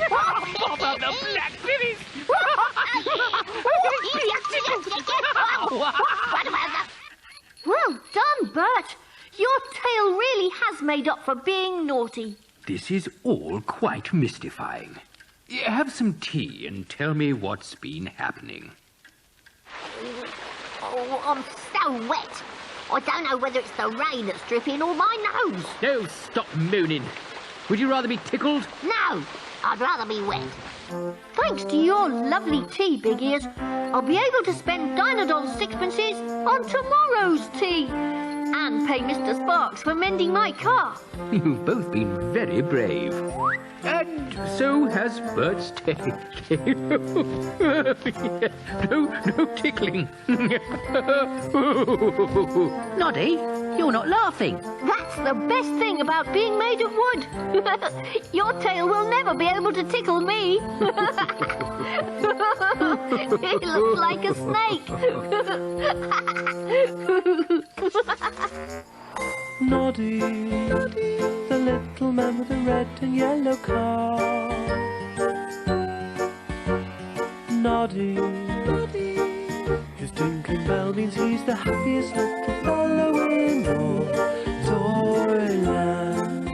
Pop up the blackberries. Well done, Bert. Your tail really has made up for being naughty. This is all quite mystifying. Have some tea and tell me what's been happening. Oh, I'm so wet. I don't know whether it's the rain that's dripping or my nose. No, stop moaning. Would you rather be tickled? No, I'd rather be wet. Thanks to your lovely tea, Big Ears, I'll be able to spend Dynadol's sixpences on tomorrow's tea and pay Mr. Sparks for mending my car. You've both been very brave. And so has Bert's tail. No tickling. Noddy, you're not laughing. That's the best thing about being made of wood. Your tail will never be able to tickle me. It looks like a snake. Noddy, the little man with the red and yellow car. Noddy, his tinkling bell means he's the happiest little fellow in all Toyland.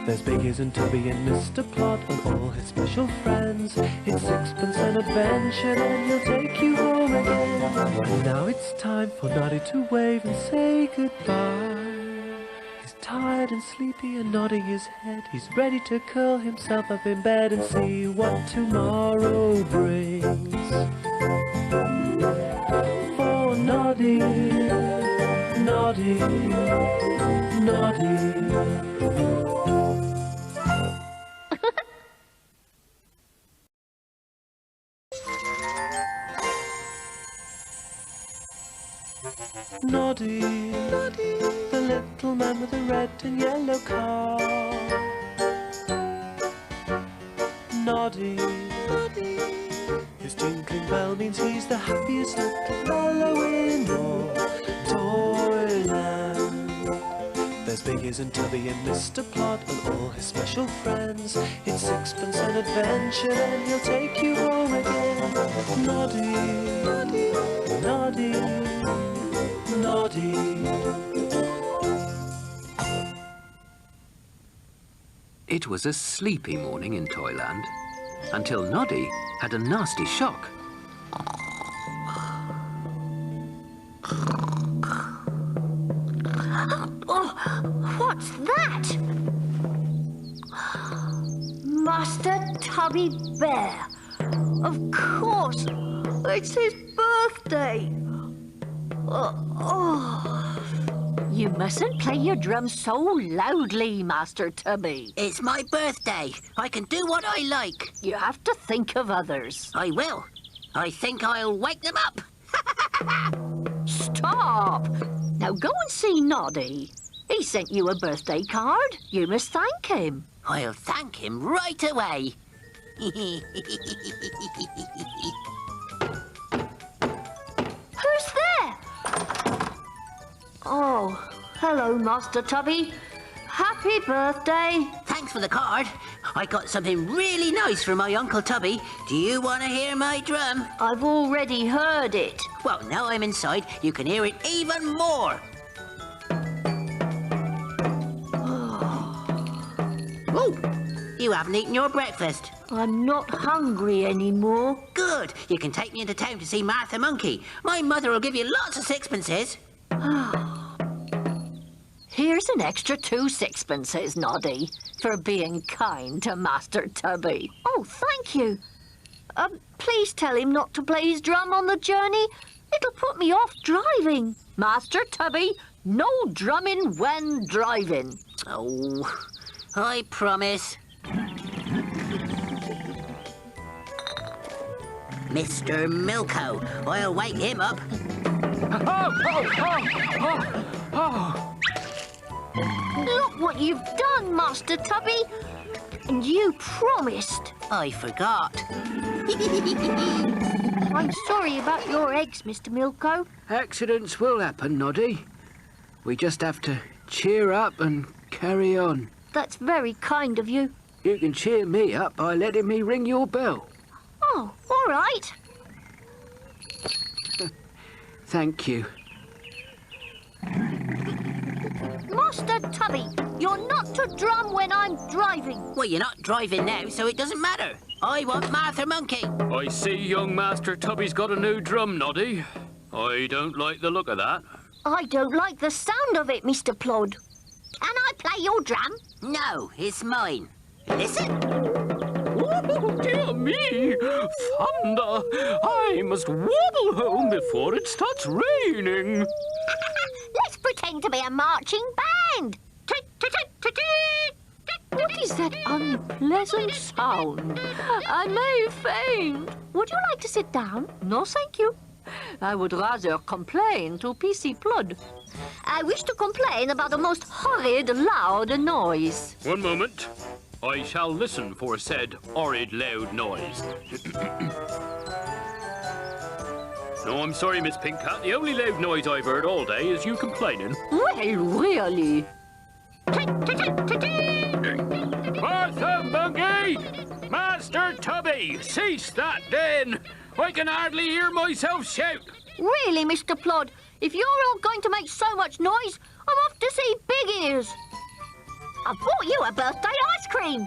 There's Biggies and Tubby and Mr. Plot and all his special friends. It's sixpence an adventure, then he'll take you home again. And now it's time for Noddy to wave and say goodbye. Tired and sleepy and nodding his head, he's ready to curl himself up in bed and see what tomorrow brings. For Noddy, Noddy, Noddy. Noddy, the little man with the red and yellow car. Noddy, his tinkling bell means he's the happiest little fellow in all Toyland. There's Biggies and Tubby and Mr. Plod and all his special friends. It's sixpence an adventure and he'll take you home again. Noddy, Noddy, Noddy. It was a sleepy morning in Toyland until Noddy had a nasty shock. Oh, what's that? Master Tubby Bear. Of course, it's his birthday. You mustn't play your drum so loudly, Master Tubby. It's my birthday. I can do what I like. You have to think of others. I will. I think I'll wake them up. Stop! Now go and see Noddy. He sent you a birthday card. You must thank him. I'll thank him right away. Who's there? Oh, hello, Master Tubby. Happy birthday. Thanks for the card. I got something really nice for my Uncle Tubby. Do you want to hear my drum? I've already heard it. Well, now I'm inside, you can hear it even more. Oh, you haven't eaten your breakfast. I'm not hungry anymore. Good. You can take me into town to see Martha Monkey. My mother will give you lots of sixpences. Here's an extra 2 sixpences, Noddy, for being kind to Master Tubby. Oh, thank you. Please tell him not to play his drum on the journey. It'll put me off driving. Master Tubby, no drumming when driving. Oh, I promise. Mr. Milko, I'll wake him up. Look what you've done, Master Tubby. And you promised. I forgot. I'm sorry about your eggs, Mr. Milko. Accidents will happen, Noddy. We just have to cheer up and carry on. That's very kind of you. You can cheer me up by letting me ring your bell. Oh, all right. Thank you. Master Tubby, you're not to drum when I'm driving. Well, you're not driving now, so it doesn't matter. I want Martha Monkey. I see young Master Tubby's got a new drum, Noddy. I don't like the look of that. I don't like the sound of it, Mr. Plod. Can I play your drum? No, it's mine. Listen. Oh, dear me! Thunder! I must waddle home before it starts raining. Let's pretend to be a marching band. What is that unpleasant sound? I may faint. Would you like to sit down? No, thank you. I would rather complain to PC Plod. I wish to complain about the most horrid, loud noise. One moment. I shall listen for said horrid loud noise. No, I'm sorry, Miss Pink Cat. The only loud noise I've heard all day is you complaining. Well, really? Martha Monkey! Master Tubby! Cease that, then! I can hardly hear myself shout. Really, Mr. Plod, if you're all going to make so much noise, I'm off to see Big Ears. I bought you a birthday ice cream.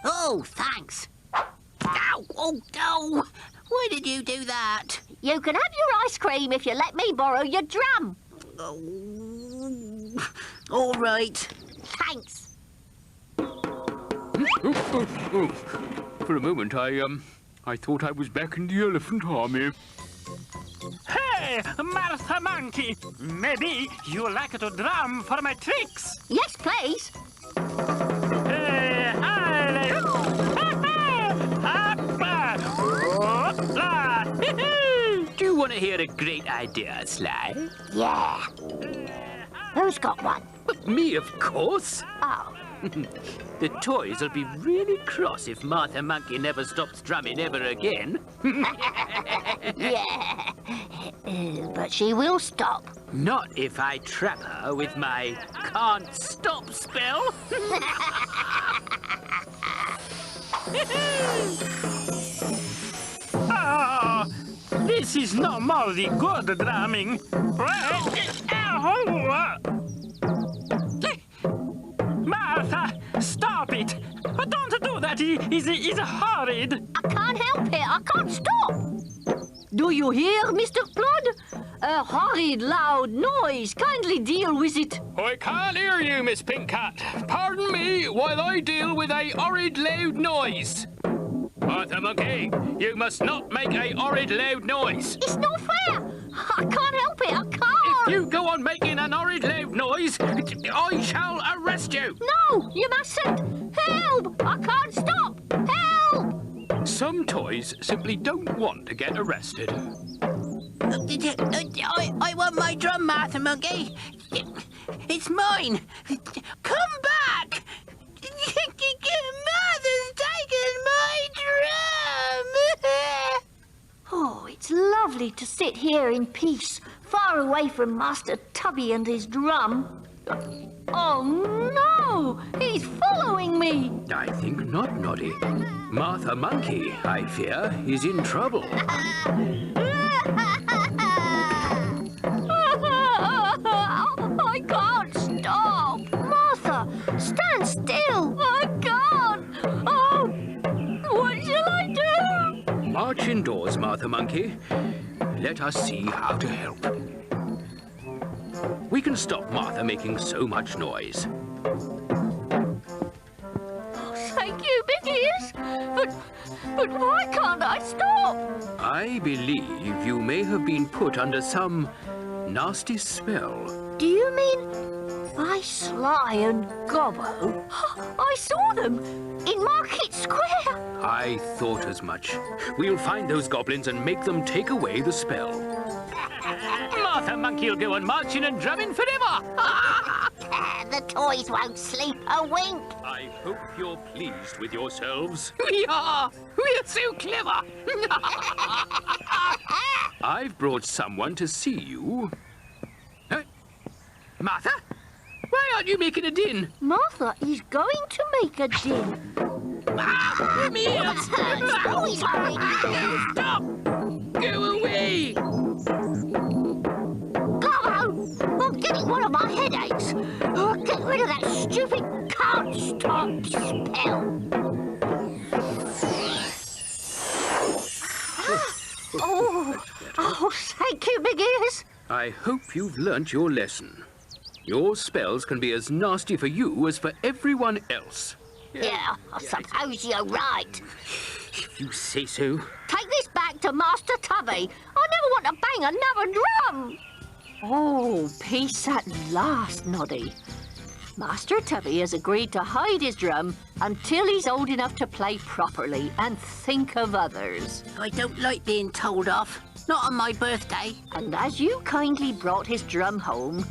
Oh, thanks. Ow! Oh, no! Why did you do that? You can have your ice cream if you let me borrow your drum. Oh, all right. Thanks. For a moment, I thought I was back in the elephant army. Hey, Martha Monkey! Maybe you like to drum for my tricks? Yes, please. Hey, hi! Do you want want to hear a great idea, Sly? Yeah. Who's got one? Me, of course. Oh, The toys will be really cross if Martha Monkey never stops drumming ever again. yeah. But she will stop. Not if I trap her with my can't stop spell. Oh, this is no more the good drumming. Martha, stop it! Don't do that. He's horrid. I can't help it. I can't stop. Do you hear, Mr. Blood? A horrid loud noise. Kindly deal with it. I can't hear you, Miss Pink Cat. Pardon me while I deal with a horrid loud noise. Martha Monkey, you must not make a horrid loud noise. It's not fair. I can't help it. I can't. If you go on making an horrid loud noise, I shall arrest you. No, you mustn't. Help! I can't stop. Help! Some toys simply don't want to get arrested. I want my drum, Martha Monkey. It's mine. Come back. Martha's taken my drum. Oh, it's lovely to sit here in peace, far away from Master Tubby and his drum. Oh, no! He's following me! I think not, Noddy. Martha Monkey, I fear, is in trouble. I can't stop! Martha, stand still! I can't! Oh, what shall I do? March indoors, Martha Monkey. Let us see how to help. We can stop Martha making so much noise. Thank you, Big Ears. But why can't I stop? I believe you may have been put under some nasty spell. Do you mean by Sly and Gobbo? I saw them in Market Square. I thought as much. We'll find those goblins and make them take away the spell. Martha Monkey will go on marching and drumming forever. The toys won't sleep a wink. I hope you're pleased with yourselves. We are. We're so clever. I've brought someone to see you. Martha? Why aren't you making a din? Martha is going to make a din. Come here. Always horrid. Stop. Go away. Gobbo, I'm getting one of my headaches. Oh, get rid of that stupid can't stop spell. Oh, thank you, Big Ears. I hope you've learnt your lesson. Your spells can be as nasty for you as for everyone else. Yeah, I suppose you're right. If you say so. Take this back to Master Tubby. I never want to bang another drum. Oh, peace at last, Noddy. Master Tubby has agreed to hide his drum until he's old enough to play properly and think of others. I don't like being told off. Not on my birthday. And as you kindly brought his drum home,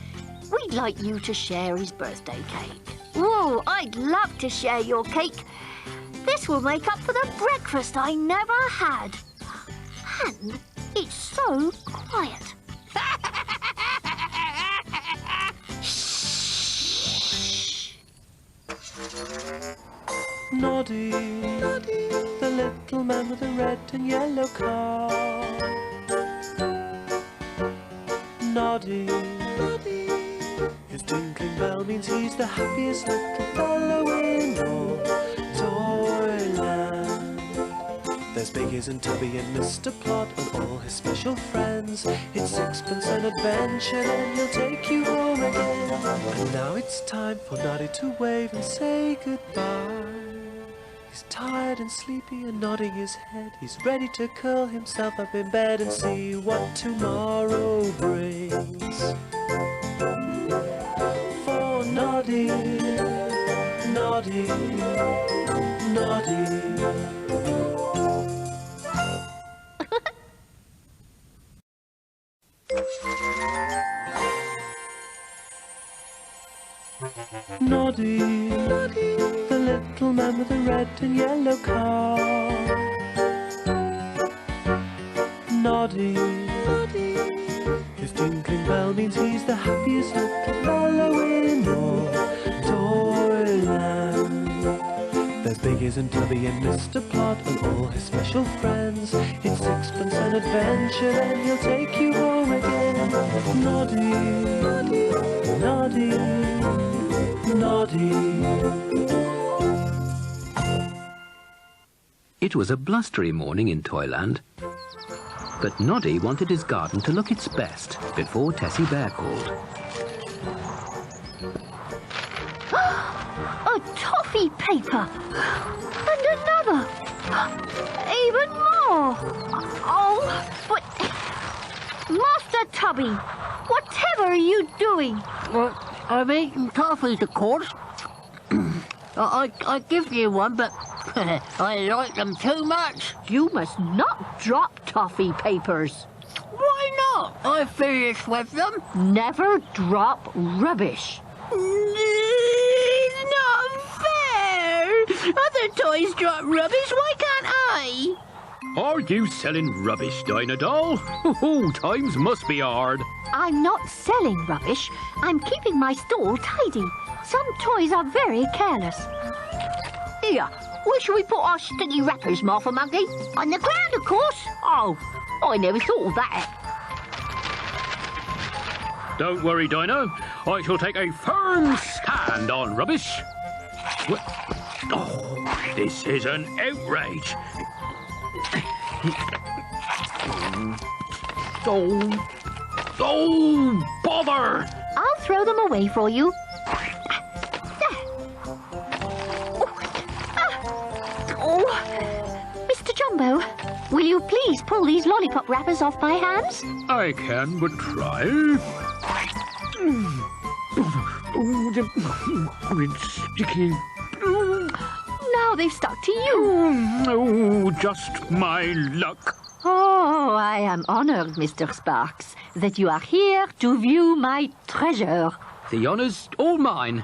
we'd like you to share his birthday cake. Whoa, I'd love to share your cake. This will make up for the breakfast I never had. And it's so quiet. Noddy, the little man with a red and yellow car. Noddy, his tinkling bell means he's the happiest little fellow in all Toyland. There's Biggies and Tubby and Mr. Plod and all his special friends. It's sixpence an adventure, then he'll take you home again. And now it's time for Noddy to wave and say goodbye. He's tired and sleepy and nodding his head. He's ready to curl himself up in bed and see what tomorrow brings. For Noddy, Noddy, Noddy. Noddy, the little man with a red and yellow car. Noddy, his tinkling bell means he's the happiest little fellow in all Toyland. There's Biggies and Tubby and Mr. Plod and all his special friends. It's sixpence an adventure, then he'll take you home again. Noddy, Noddy, Noddy. It was a blustery morning in Toyland, but Noddy wanted his garden to look its best before Tessie Bear called. A toffee paper! And another! Even more! Oh, but... Master Tubby, whatever are you doing? I'm eating toffees, of course. I give you one, but I like them too much. You must not drop toffee papers. Why not? I finished with them. Never drop rubbish. It's not fair. Other toys drop rubbish. Why can't I? Are you selling rubbish, Dinah Doll? Oh, times must be hard. I'm not selling rubbish. I'm keeping my stall tidy. Some toys are very careless. Here, where shall we put our sticky wrappers, Martha Monkey? On the ground, of course. Oh, I never thought of that. Don't worry, Dinah. I shall take a firm stand on rubbish. Oh, this is an outrage. Oh, bother! I'll throw them away for you. Oh, Mr. Jumbo, will you please pull these lollipop wrappers off my hands? I can but try. Oh, it's sticky. Now they've stuck to you. Oh, just my luck. Oh, I am honored, Mr. Sparks, that you are here to view my treasure. The honour's all mine.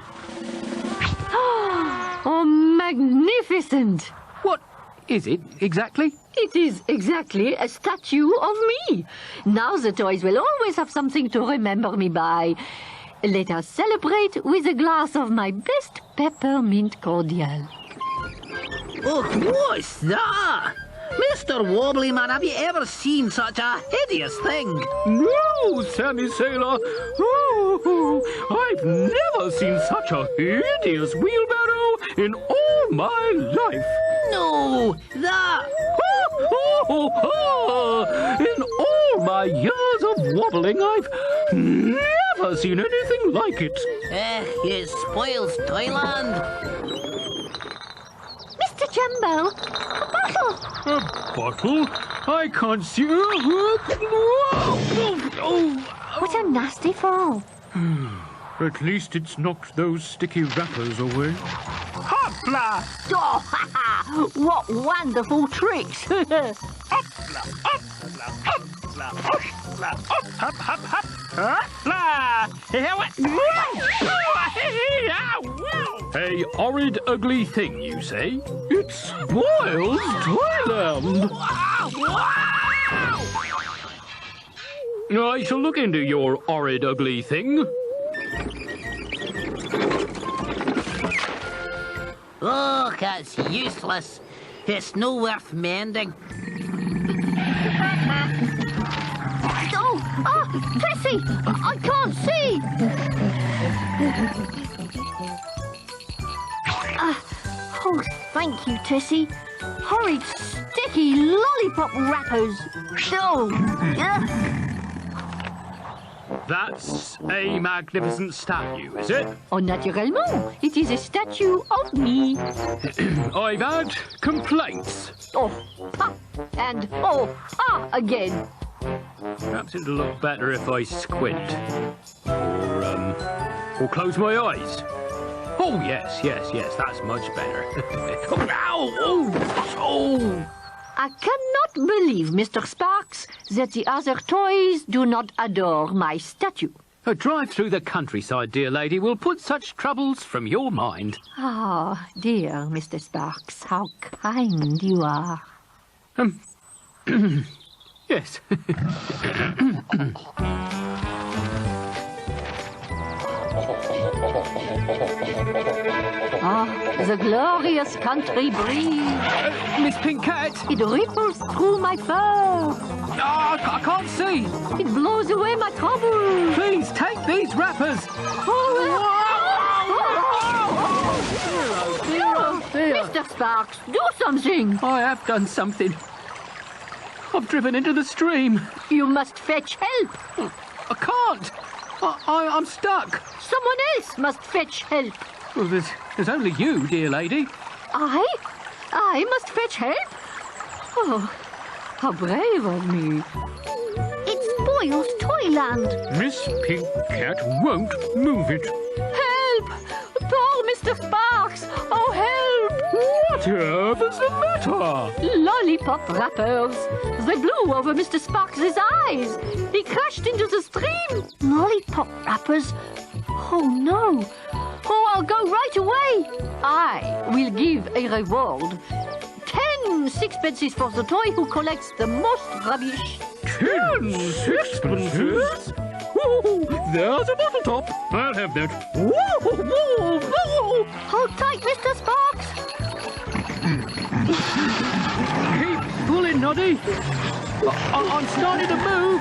Oh, magnificent! What is it exactly? It is exactly a statue of me. Now the toys will always have something to remember me by. Let us celebrate with a glass of my best peppermint cordial. Oh, what's that? Mr. Wobbly Man, have you ever seen such a hideous thing? No, Sammy Sailor. Oh, I've never seen such a hideous wheelbarrow in all my life. No, that... In all my years of wobbling, I've never seen anything like it. It spoils Toyland. Mr. Jumbo, a bottle! A bottle? I can't see. What a nasty fall. At least it's knocked those sticky wrappers away. Hopla! Oh, ha, ha. What wonderful tricks! Hopla, hopla, hopla, hop, hop, hop, hop, hopla! A horrid, ugly thing, you say? It spoils Toyland. I shall look into your horrid, ugly thing. Oh, that's useless. It's no worth mending. Oh, Tessie, I can't see. Oh, thank you, Tessie. Horrid, sticky lollipop wrappers. Oh, That's a magnificent statue, is it? oh, naturellement, it is a statue of me. I've had complaints. Oh, and again. Perhaps it'll look better if I squint. Or close my eyes. Oh, yes, that's much better. I cannot believe, Mr. Sparks, that the other toys do not adore my statue. A drive through the countryside, dear lady, will put such troubles from your mind. Ah, dear Mr. Sparks, how kind you are. Yes. Ah, the glorious country breeze. Miss Pink Cat! It ripples through my fur. I can't see! It blows away my troubles. Please, take these wrappers! Mr. Sparks, do something. I have done something. I've driven into the stream. You must fetch help. I can't! I'm stuck. Someone else must fetch help. Well, there's only you, dear lady. I must fetch help? Oh, how brave of me. It's Boyle's Toyland. Miss Pink Cat won't move it. Help! Poor Mr. Sparks! Oh, help! Whatever's the matter? Lollipop wrappers. They blew over Mr. Sparks' eyes. He crashed into the stream. Lollipop wrappers? Oh no. Oh, I'll go right away. I will give a reward. 10 sixpences for the toy who collects the most rubbish. 10 sixpences? Ooh, there's a bottle top. I'll have that. Hold tight, Mr. Sparks. Keep pulling, Noddy. I'm starting to move.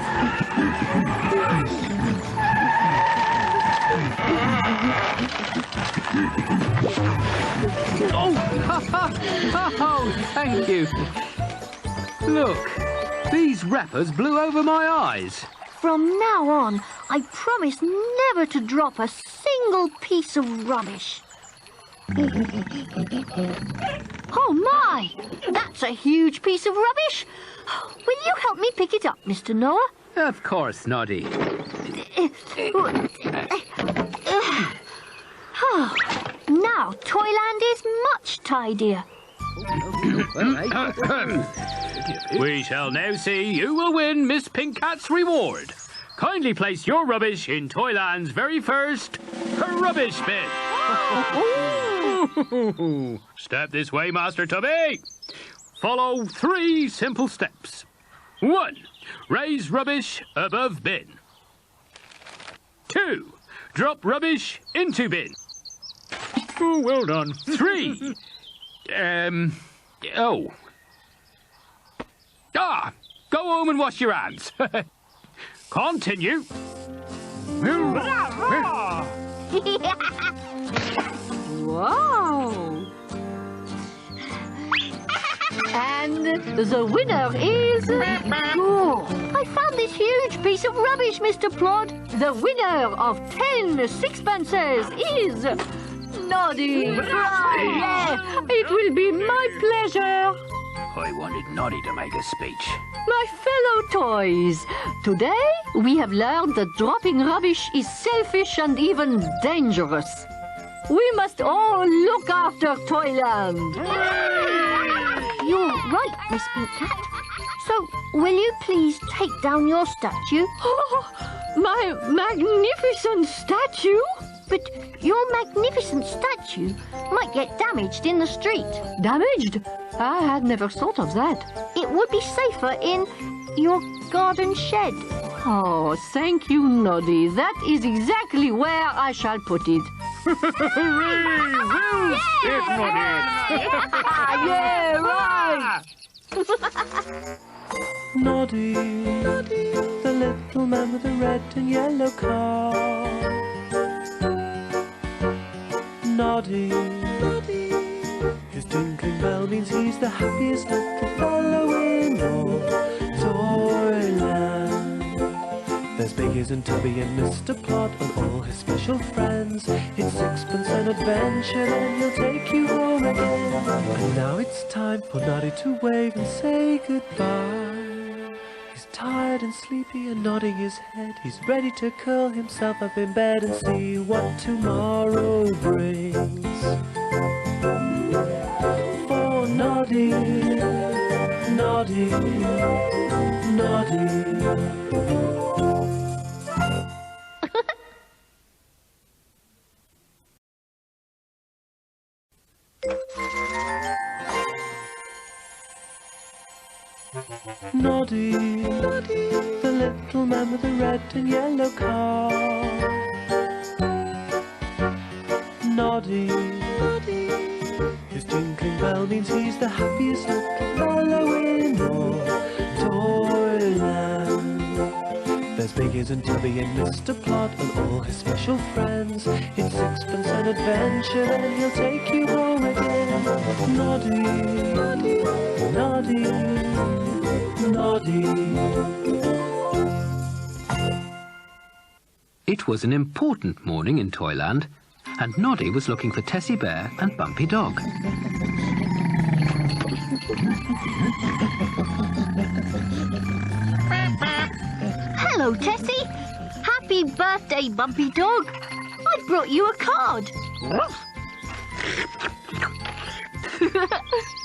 Oh, thank you. Look, these wrappers blew over my eyes. From now on, I promise never to drop a single piece of rubbish. Oh my! That's a huge piece of rubbish. Will you help me pick it up, Mr. Noah? Of course, Noddy. Now Toyland is much tidier. We shall now see who will win Miss Pink Cat's reward. Kindly place your rubbish in Toyland's very first rubbish bin. Step this way, Master Tubby. Follow 3 simple steps. 1. Raise rubbish above bin. 2. Drop rubbish into bin. Oh, well done. 3. Go home and wash your hands. Continue. Wow! And the winner is... Oh, I found this huge piece of rubbish, Mr. Plod. The winner of 10 sixpences is... Noddy! Yeah, it will be my pleasure. I wanted Noddy to make a speech. My fellow toys, today we have learned that dropping rubbish is selfish and even dangerous. We must all look after Toyland. You're right, Miss Pink Cat. So, will you please take down your statue? Oh, my magnificent statue! But your magnificent statue might get damaged in the street. Damaged? I had never thought of that. It would be safer in your garden shed. Oh, thank you, Noddy. That is exactly where I shall put it. Yeah, right! Noddy, the little man with the red and yellow car. Noddy, his tinkling bell means he's the happiest little fellow in all Toyland. There's Biggies and Tubby and Mr. Plod and all his special friends. It's sixpence an adventure, then he'll take you home again. And now it's time for Noddy to wave and say goodbye. He's tired and sleepy and nodding his head. He's ready to curl himself up in bed and see what tomorrow brings. For Noddy, Noddy, Noddy. Noddy, the little man with the red and yellow car. Noddy, his tinkling bell means he's the happiest little fellow in all Toyland. There's Biggies and Tubby and Mr. Plod and all his special friends. It's sixpence an adventure, then he'll take you home again. Noddy, Noddy, Noddy. It was an important morning in Toyland, and Noddy was looking for Tessie Bear and Bumpy Dog. Hello, Tessie. Happy birthday, Bumpy Dog. I brought you a card.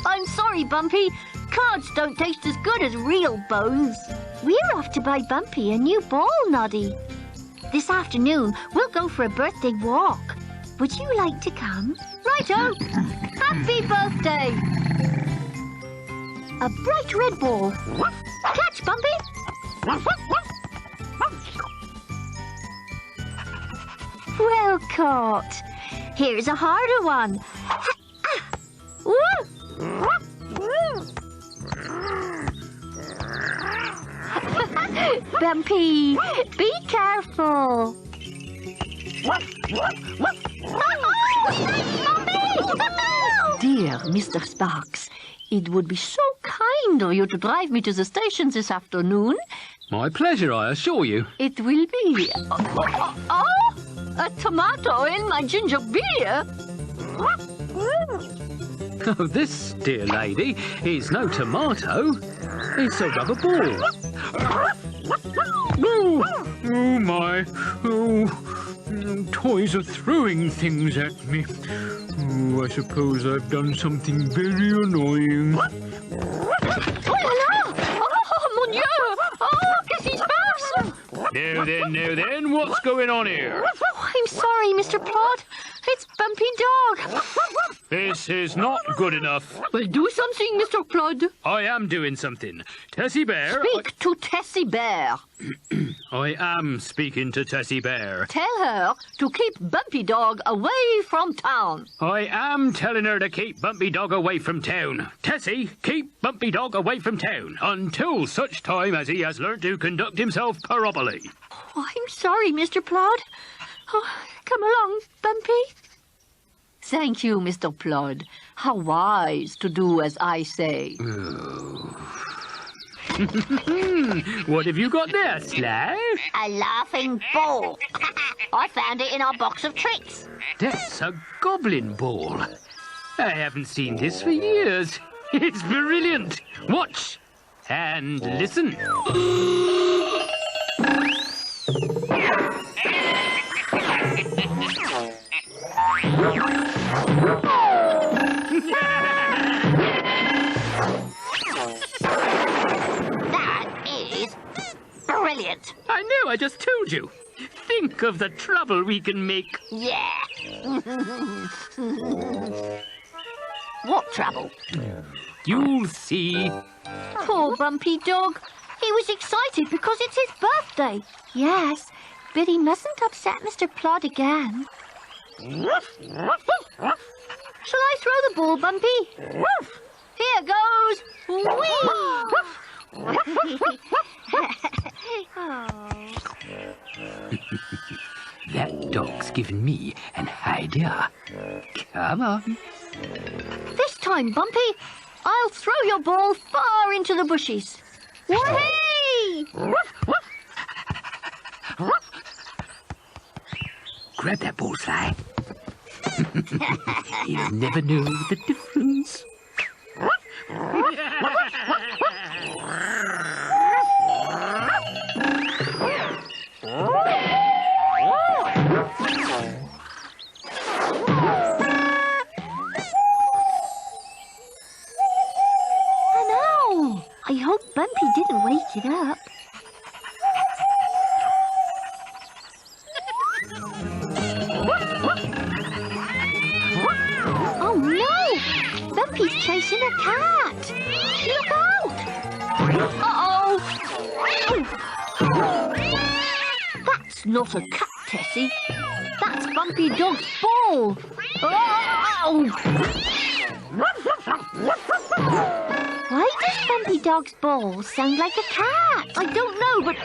I'm sorry, Bumpy. Cards don't taste as good as real bones. We're off to buy Bumpy a new ball, Noddy. This afternoon, we'll go for a birthday walk. Would you like to come? Righto. Happy birthday. A bright red ball. Catch, Bumpy. Well caught. Here's a harder one. Bumpy, be careful. Dear Mr. Sparks, it would be so kind of you to drive me to the station this afternoon. My pleasure, I assure you. It will be... a tomato in my ginger beer. Oh, this, dear lady, is no tomato. It's a rubber ball. Oh, my. Oh, toys are throwing things at me. Oh, I suppose I've done something very annoying. Oh, mon Dieu! Oh, qu'est-ce qui se passe? Now then, what's going on here? Oh, I'm sorry, Mr. Plod. It's Bumpy Dog. This is not good enough. Well, do something, Mr. Plod. I am doing something. Tessie Bear... Speak to Tessie Bear. I am speaking to Tessie Bear. Tell her to keep Bumpy Dog away from town. I am telling her to keep Bumpy Dog away from town. Tessie, keep Bumpy Dog away from town until such time as he has learned to conduct himself properly. Oh, I'm sorry, Mr. Plod. Oh, come along, Bumpy. Thank you, Mr. Plod. How wise to do as I say. What have you got there, Sly? A laughing ball. I found it in our box of tricks. That's a goblin ball. I haven't seen this for years. It's brilliant. Watch and listen. That is brilliant. I know, I just told you. Think of the trouble we can make. Yeah. What trouble? You'll see. Poor Bumpy Dog. He was excited because it's his birthday. Yes, but he mustn't upset Mr. Plod again. Shall I throw the ball, Bumpy? Here goes. Whee! That dog's given me an idea. Come on. This time, Bumpy, I'll throw your ball far into the bushes. Whee! Grab that ball, Sly. You'll never know the difference. I hope Bumpy didn't wake it up. Oh no! Bumpy's chasing a cat! Look out! Uh-oh! That's not a cat, Tessie. That's Bumpy Dog's ball. Oh! Why does Bumpy Dog's ball sound like a cat? I don't know, but...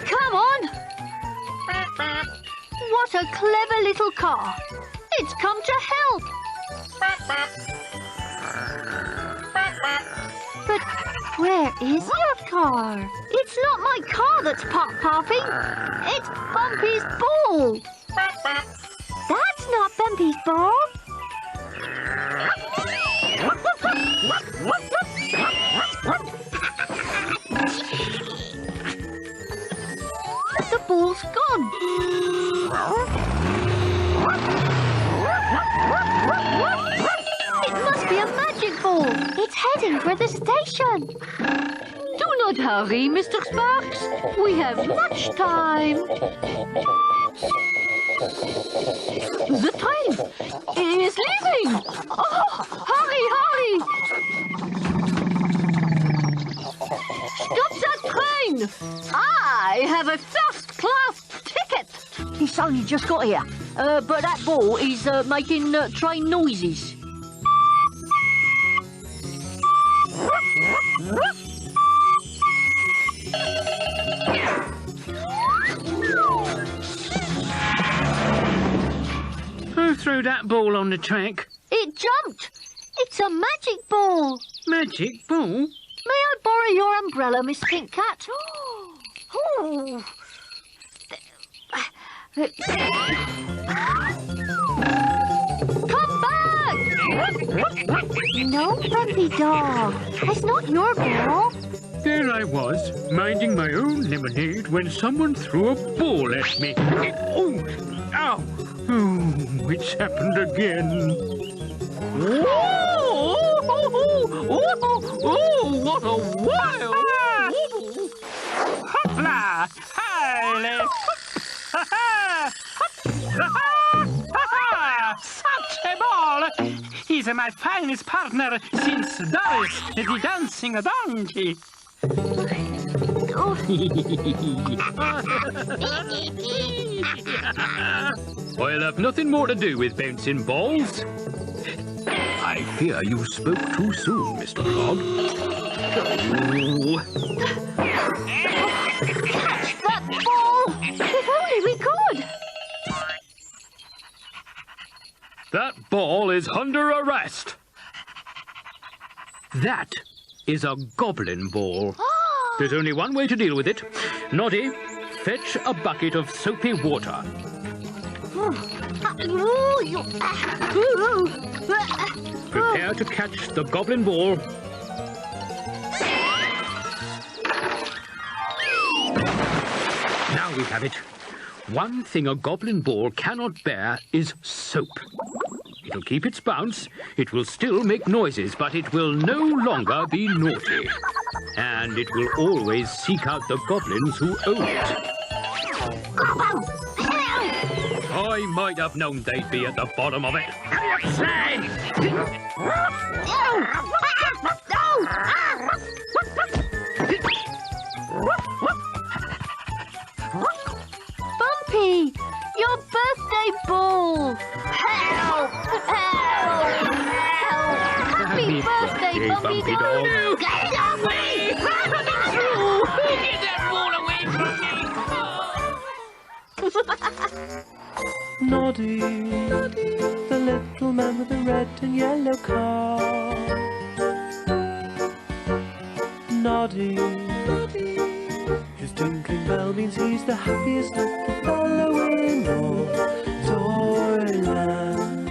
Come on! What a clever little car. It's come to help. But where is your car? It's not my car that's pop-popping. It's Bumpy's ball. That's not Bumpy's ball. The ball's gone. It must be a magic ball. It's heading for the station. Do not hurry, Mr. Sparks. We have much time. The train is leaving. Oh, hurry, hurry. Stop that train. I have a first-class ticket. He's only just got here. But that ball is making train noises. Who threw that ball on the track? It jumped. It's a magic ball. Magic ball? May I borrow your umbrella, Miss Pink Cat? Oh. Come back! No, Bumpy Dog. It's not your ball. There I was, minding my own lemonade when someone threw a ball at me. Oh! Ow! Oh, it's happened again. Oh, what a wild! Hopla! Hile! Such a ball! He's my finest partner since Doris, the dancing donkey. I'll have nothing more to do with bouncing balls. I fear you spoke too soon, Mr. Frog. Catch that ball! If only we could! That ball is under arrest. That is a goblin ball. There's only one way to deal with it. Noddy, fetch a bucket of soapy water. Prepare to catch the goblin ball. Now we have it. One thing a goblin ball cannot bear is soap. It'll keep its bounce, it will still make noises, but it will no longer be naughty. And it will always seek out the goblins who own it. I might have known they'd be at the bottom of it. Bumpy, your birthday ball! Help! Help! Help! Happy birthday, Bumpy Dog! Get away! Get that ball away from me! Noddy, the little man with the red and yellow car. Noddy, his tinkling bell means he's the happiest little fellow in all Toyland.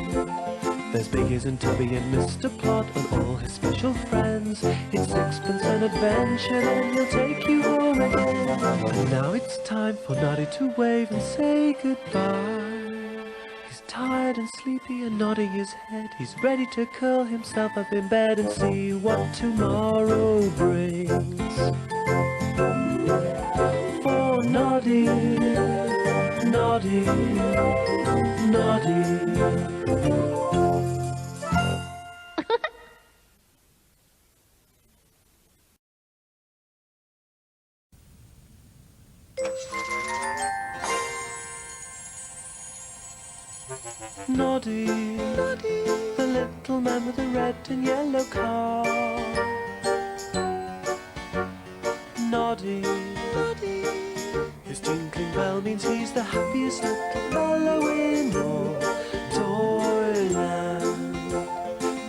There's Biggies and Tubby and Mr. Plod and all his special friends. It's sixpence an adventure, then he'll take you home again. And now it's time for Noddy to wave and say goodbye. He's tired and sleepy and nodding his head. He's ready to curl himself up in bed and see what tomorrow brings. For Noddy, Noddy, Noddy. Noddy, the little man with the red and yellow car. Noddy, his tinkling bell means he's the happiest little fellow in all Toyland.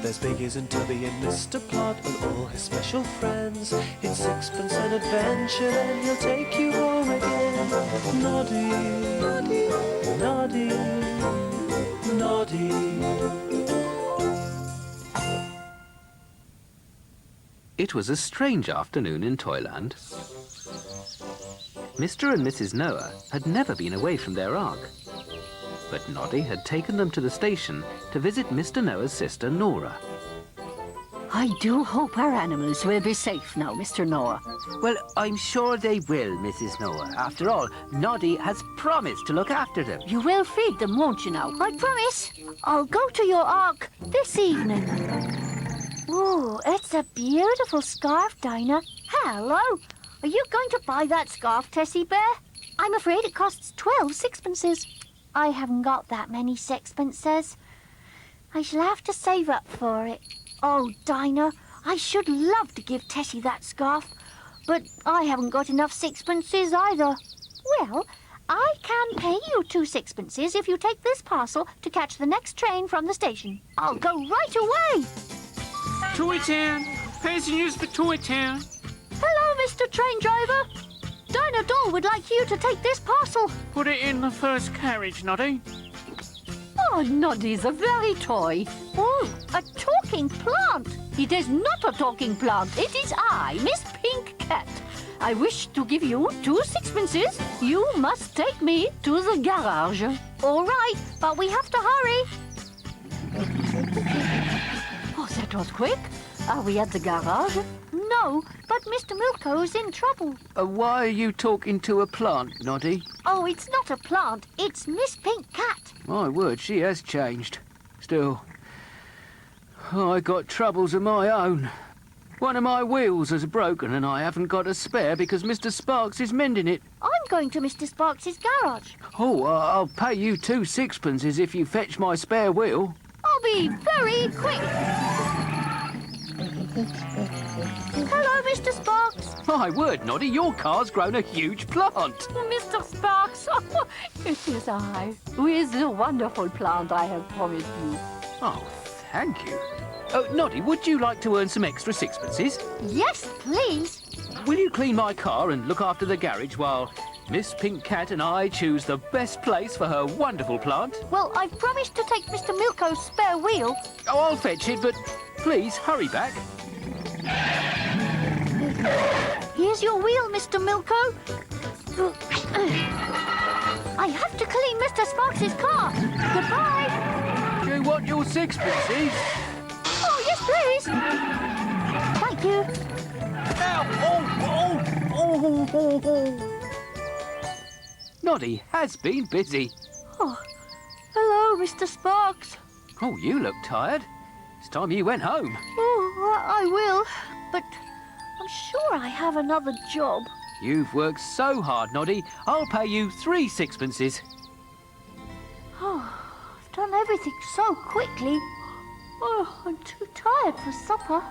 There's Biggies and Tubby and Mr. Plod and all his special friends. It's sixpence an adventure, then he'll take you home again. Noddy, Noddy, Noddy. It was a strange afternoon in Toyland. Mr. and Mrs. Noah had never been away from their ark. But Noddy had taken them to the station to visit Mr. Noah's sister, Nora. I do hope our animals will be safe now, Mr. Noah. Well, I'm sure they will, Mrs. Noah. After all, Noddy has promised to look after them. You will feed them, won't you now? I promise. I'll go to your ark this evening. Ooh, it's a beautiful scarf, Dinah. Hello. Are you going to buy that scarf, Tessie Bear? I'm afraid it costs 12 sixpences. I haven't got that many sixpences. I shall have to save up for it. Oh, Dinah, I should love to give Tessie that scarf, but I haven't got enough sixpences either. Well, I can pay you 2 sixpences if you take this parcel to catch the next train from the station. I'll go right away. Toytown. Passengers for Toytown. Hello, Mr. Train Driver. Dinah Doll would like you to take this parcel. Put it in the first carriage, Noddy. Oh, Noddy's a very toy. Oh, a talking plant. It is not a talking plant. It is I, Miss Pink Cat. I wish to give you 2 sixpences. You must take me to the garage. All right, but we have to hurry. Oh, that was quick. Are we at the garage? No, but Mr. Milko's in trouble. Why are you talking to a plant, Noddy? Oh, it's not a plant. It's Miss Pink Cat. My word, she has changed. Still, I got troubles of my own. One of my wheels has broken and I haven't got a spare because Mr. Sparks is mending it. I'm going to Mr. Sparks's garage. Oh, I'll pay you 2 sixpences if you fetch my spare wheel. I'll be very quick. Hello, Mr. Sparks. My word, Noddy, your car's grown a huge plant. Mr. Sparks, it is I, with the wonderful plant I have promised you. Oh, thank you. Oh, Noddy, would you like to earn some extra sixpences? Yes, please. Will you clean my car and look after the garage while Miss Pink Cat and I choose the best place for her wonderful plant? Well, I've promised to take Mr. Milko's spare wheel. Oh, I'll fetch it, but please hurry back. Here's your wheel, Mr. Milko. I have to clean Mr. Sparks's car. Goodbye. Do you want your sixpences? Oh, yes, please. Thank you. Noddy has been busy. Oh, hello, Mr. Sparks. Oh, you look tired. It's time you went home. Oh, I will, but I'm sure I have another job. You've worked so hard, Noddy. I'll pay you 3 sixpences. Oh, I've done everything so quickly. Oh, I'm too tired for supper.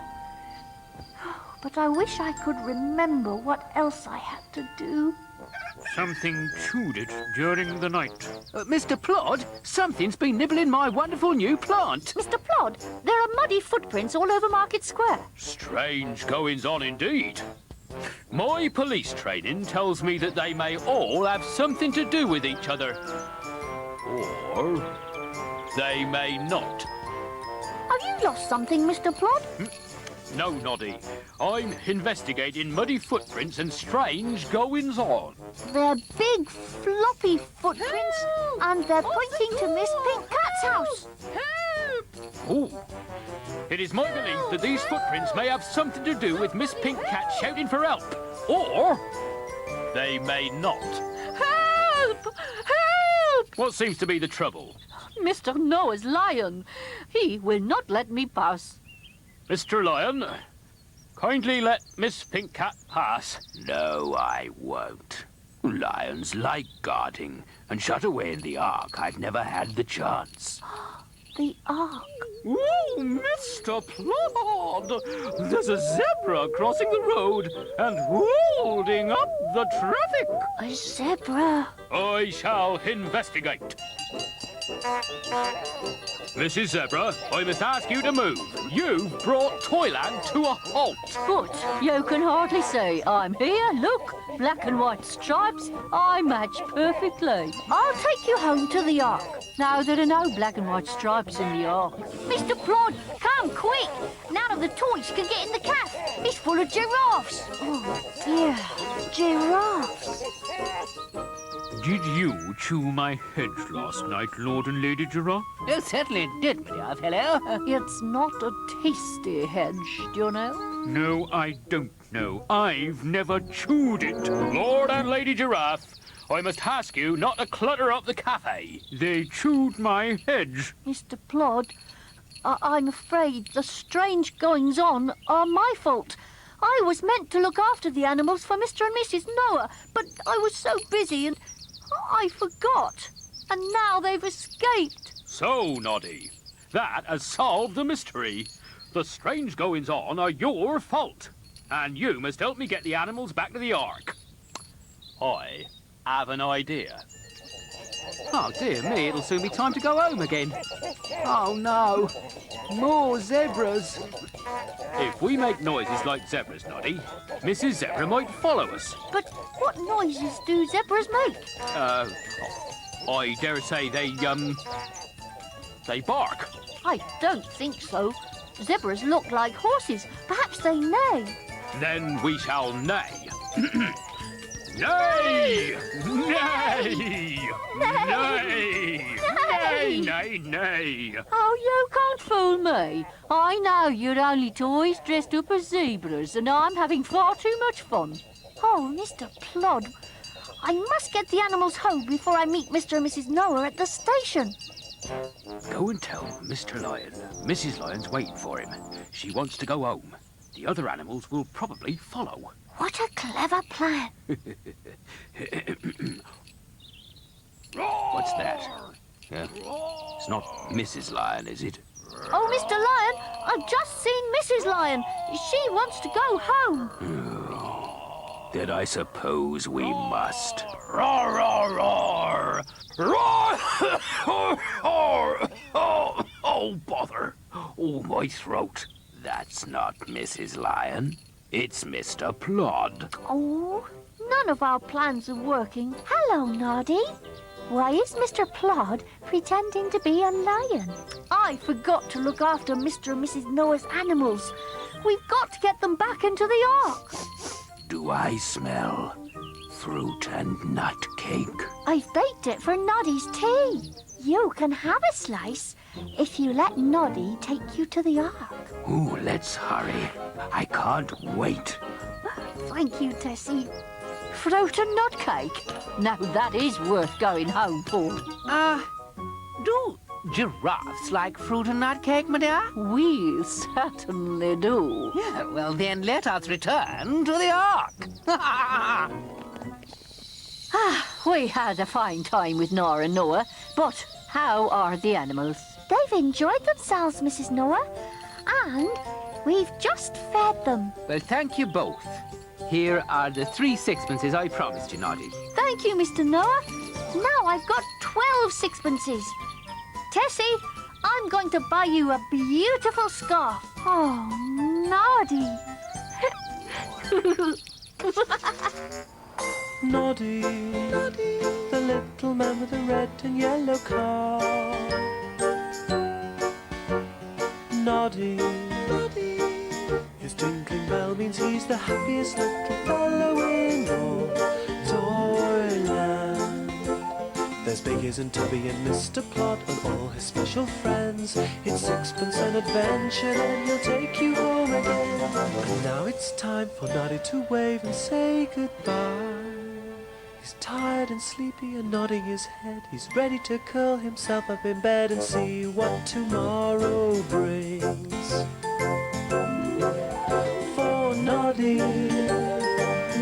Oh, but I wish I could remember what else I had to do. Something chewed it during the night. Mr. Plod, something's been nibbling my wonderful new plant. Mr. Plod, there are muddy footprints all over Market Square. Strange goings-on indeed. My police training tells me that they may all have something to do with each other. Or they may not. Have you lost something, Mr. Plod? No, Noddy. I'm investigating muddy footprints and strange goings-on. They're big, floppy footprints, and they're pointing to Miss Pink Cat's house. Ooh. It is my belief that these footprints may have something to do with Miss Pink Cat shouting for help. Or they may not. Help! Help! What seems to be the trouble? Mr. Noah's lion. He will not let me pass. Mr. Lion, kindly let Miss Pink Cat pass. No, I won't. Lions like guarding, and shut away in the Ark, I've never had the chance. The Ark. Oh, Mr. Plod! There's a zebra crossing the road and holding up the traffic. A zebra. I shall investigate. Mrs. Zebra, I must ask you to move. You've brought Toyland to a halt. But you can hardly say I'm here. Look, black and white stripes. I match perfectly. I'll take you home to the Ark. Now there are no black and white stripes in the Ark. Mr. Plod, come quick. None of the toys can get in the cafe. It's full of giraffes. Oh, dear. Giraffes. Did you chew my hedge last night, Lord and Lady Giraffe? You certainly did, my dear fellow. It's not a tasty hedge, do you know? No, I don't know. I've never chewed it. Lord and Lady Giraffe, I must ask you not to clutter up the cafe. They chewed my hedge. Mr. Plod, I'm afraid the strange goings-on are my fault. I was meant to look after the animals for Mr. and Mrs. Noah, but I was so busy and I forgot. And now they've escaped. So, Noddy, that has solved the mystery. The strange goings-on are your fault. And you must help me get the animals back to the Ark. I have an idea. Oh, dear me, it'll soon be time to go home again. Oh, no. More zebras. If we make noises like zebras, Noddy, Mrs. Zebra might follow us. But what noises do zebras make? I dare say they bark. I don't think so. Zebras look like horses. Perhaps they neigh. Then we shall neigh. Neigh! Neigh! Neigh! Neigh! Neigh! Neigh! Oh, you can't fool me. I know you're only toys dressed up as zebras, and I'm having far too much fun. Oh, Mr. Plod, I must get the animals home before I meet Mr. and Mrs. Noah at the station. Go and tell Mr. Lion. Mrs. Lion's waiting for him. She wants to go home. The other animals will probably follow. What a clever plan. What's that? It's not Mrs. Lion, is it? Oh, Mr. Lion, I've just seen Mrs. Lion. She wants to go home. Then I suppose we must. Roar, roar, roar! Roar! Oh, bother! Oh, my throat. That's not Mrs. Lion. It's Mr. Plod. Oh, none of our plans are working. Hello, Noddy. Why is Mr. Plod pretending to be a lion? I forgot to look after Mr. and Mrs. Noah's animals. We've got to get them back into the Ark. Do I smell fruit and nut cake? I've baked it for Noddy's tea. You can have a slice if you let Noddy take you to the Ark. Ooh, let's hurry. I can't wait. Thank you, Tessie. Fruit and nut cake? Now that is worth going home for. Do giraffes like fruit and nut cake, my dear? We certainly do. Yeah, well then let us return to the Ark. We had a fine time with Nora and Noah, but how are the animals? They've enjoyed themselves, Mrs. Noah, and we've just fed them. Well, thank you both. Here are the 3 sixpences I promised you, Noddy. Thank you, Mr. Noah. Now I've got 12 sixpences. Tessie, I'm going to buy you a beautiful scarf. Oh, Noddy. Noddy, Noddy, the little man with the red and yellow car. Noddy, Noddy, his tinkling bell means he's the happiest little fellow in all Toyland. There's Biggies and Tubby and Mr. Plod and all his special friends. It's sixpence an adventure, then he'll take you home again. And now it's time for Noddy to wave and say goodbye. He's tired and sleepy and nodding his head. He's ready to curl himself up in bed and see what tomorrow brings. For Noddy,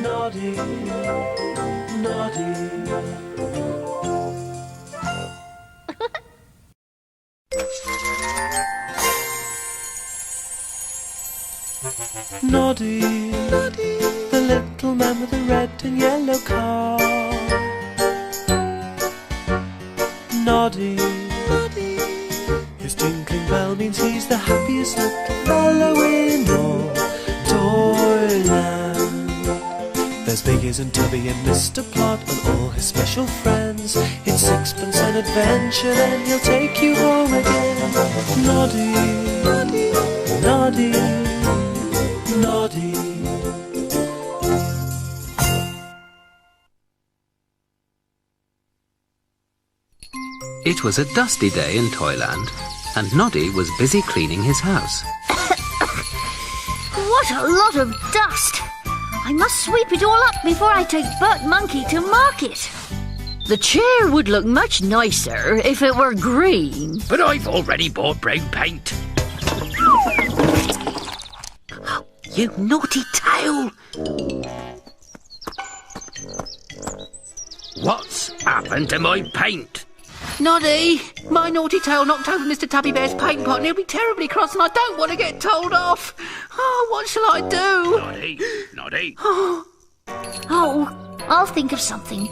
Noddy, Noddy. Noddy, the little man with the red and yellow car. Noddy, his tinkling bell means he's the happiest little fellow in all Toyland. There's Biggies and Tubby and Mr. Plod and all his special friends. It's sixpence an adventure, then he'll take you home again. Noddy, Noddy, Noddy. It was a dusty day in Toyland, and Noddy was busy cleaning his house. What a lot of dust! I must sweep it all up before I take Bert Monkey to market. The chair would look much nicer if it were green. But I've already bought brown paint. You naughty tail! What's happened to my paint? Noddy, my naughty tail knocked over Mr. Tubby Bear's paint pot and he'll be terribly cross and I don't want to get told off. Oh, what shall I do? Noddy. Oh, I'll think of something.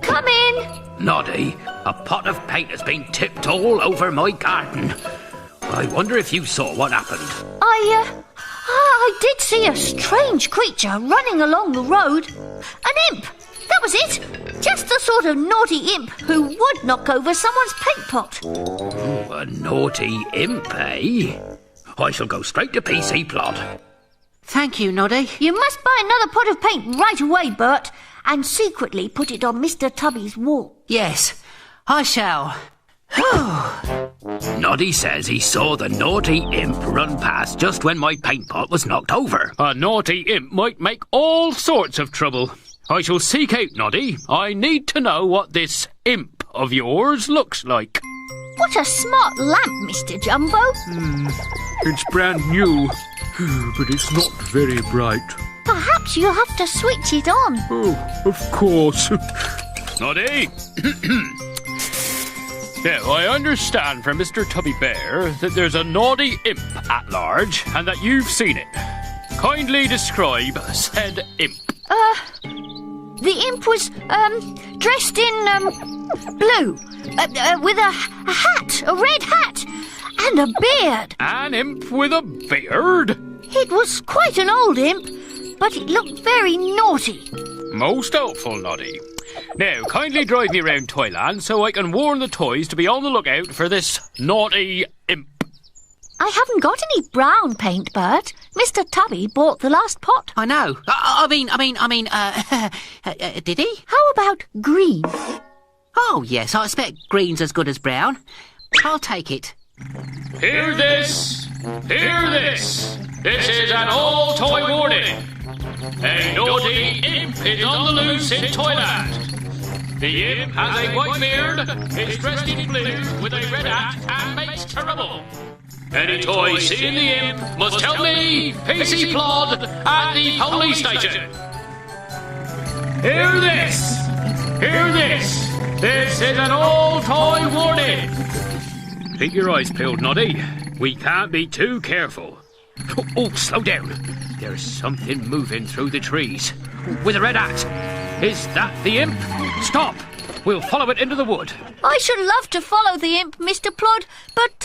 Come in. Noddy, a pot of paint has been tipped all over my garden. I wonder if you saw what happened. I did see a strange creature running along the road. An imp. That was it. Just the sort of naughty imp who would knock over someone's paint pot. Oh, a naughty imp, eh? I shall go straight to PC Plod. Thank you, Noddy. You must buy another pot of paint right away, Bert, and secretly put it on Mr. Tubby's wall. Yes, I shall. Noddy says he saw the naughty imp run past just when my paint pot was knocked over. A naughty imp might make all sorts of trouble. I shall seek out Noddy. I need to know what this imp of yours looks like. What a smart lamp, Mr. Jumbo. It's brand new, but it's not very bright. Perhaps you'll have to switch it on. Oh, of course. Noddy! Now, I understand from Mr. Tubby Bear that there's a naughty imp at large and that you've seen it. Kindly describe said imp. The imp was, dressed in, blue, with a hat, a red hat, and a beard. An imp with a beard? It was quite an old imp, but it looked very naughty. Most helpful, Noddy. Now, kindly drive me round Toyland so I can warn the toys to be on the lookout for this naughty imp. I haven't got any brown paint, Bert. Mr. Tubby bought the last pot. I know. Did he? How about green? Oh, yes, I expect green's as good as brown. I'll take it. Hear this! Hear this! This is an all-toy warning. A naughty imp is on the loose in Toyland. The imp has a white beard, is dressed in blue with a red hat and makes trouble. Any toy seeing the imp must tell me, PC Plod, at the police station. Hear this! Hear this! This is an all-toy warning. Keep your eyes peeled, Noddy. We can't be too careful. Oh, slow down. There's something moving through the trees. With a red hat. Is that the imp? Stop! We'll follow it into the wood. I should love to follow the imp, Mr. Plod, but,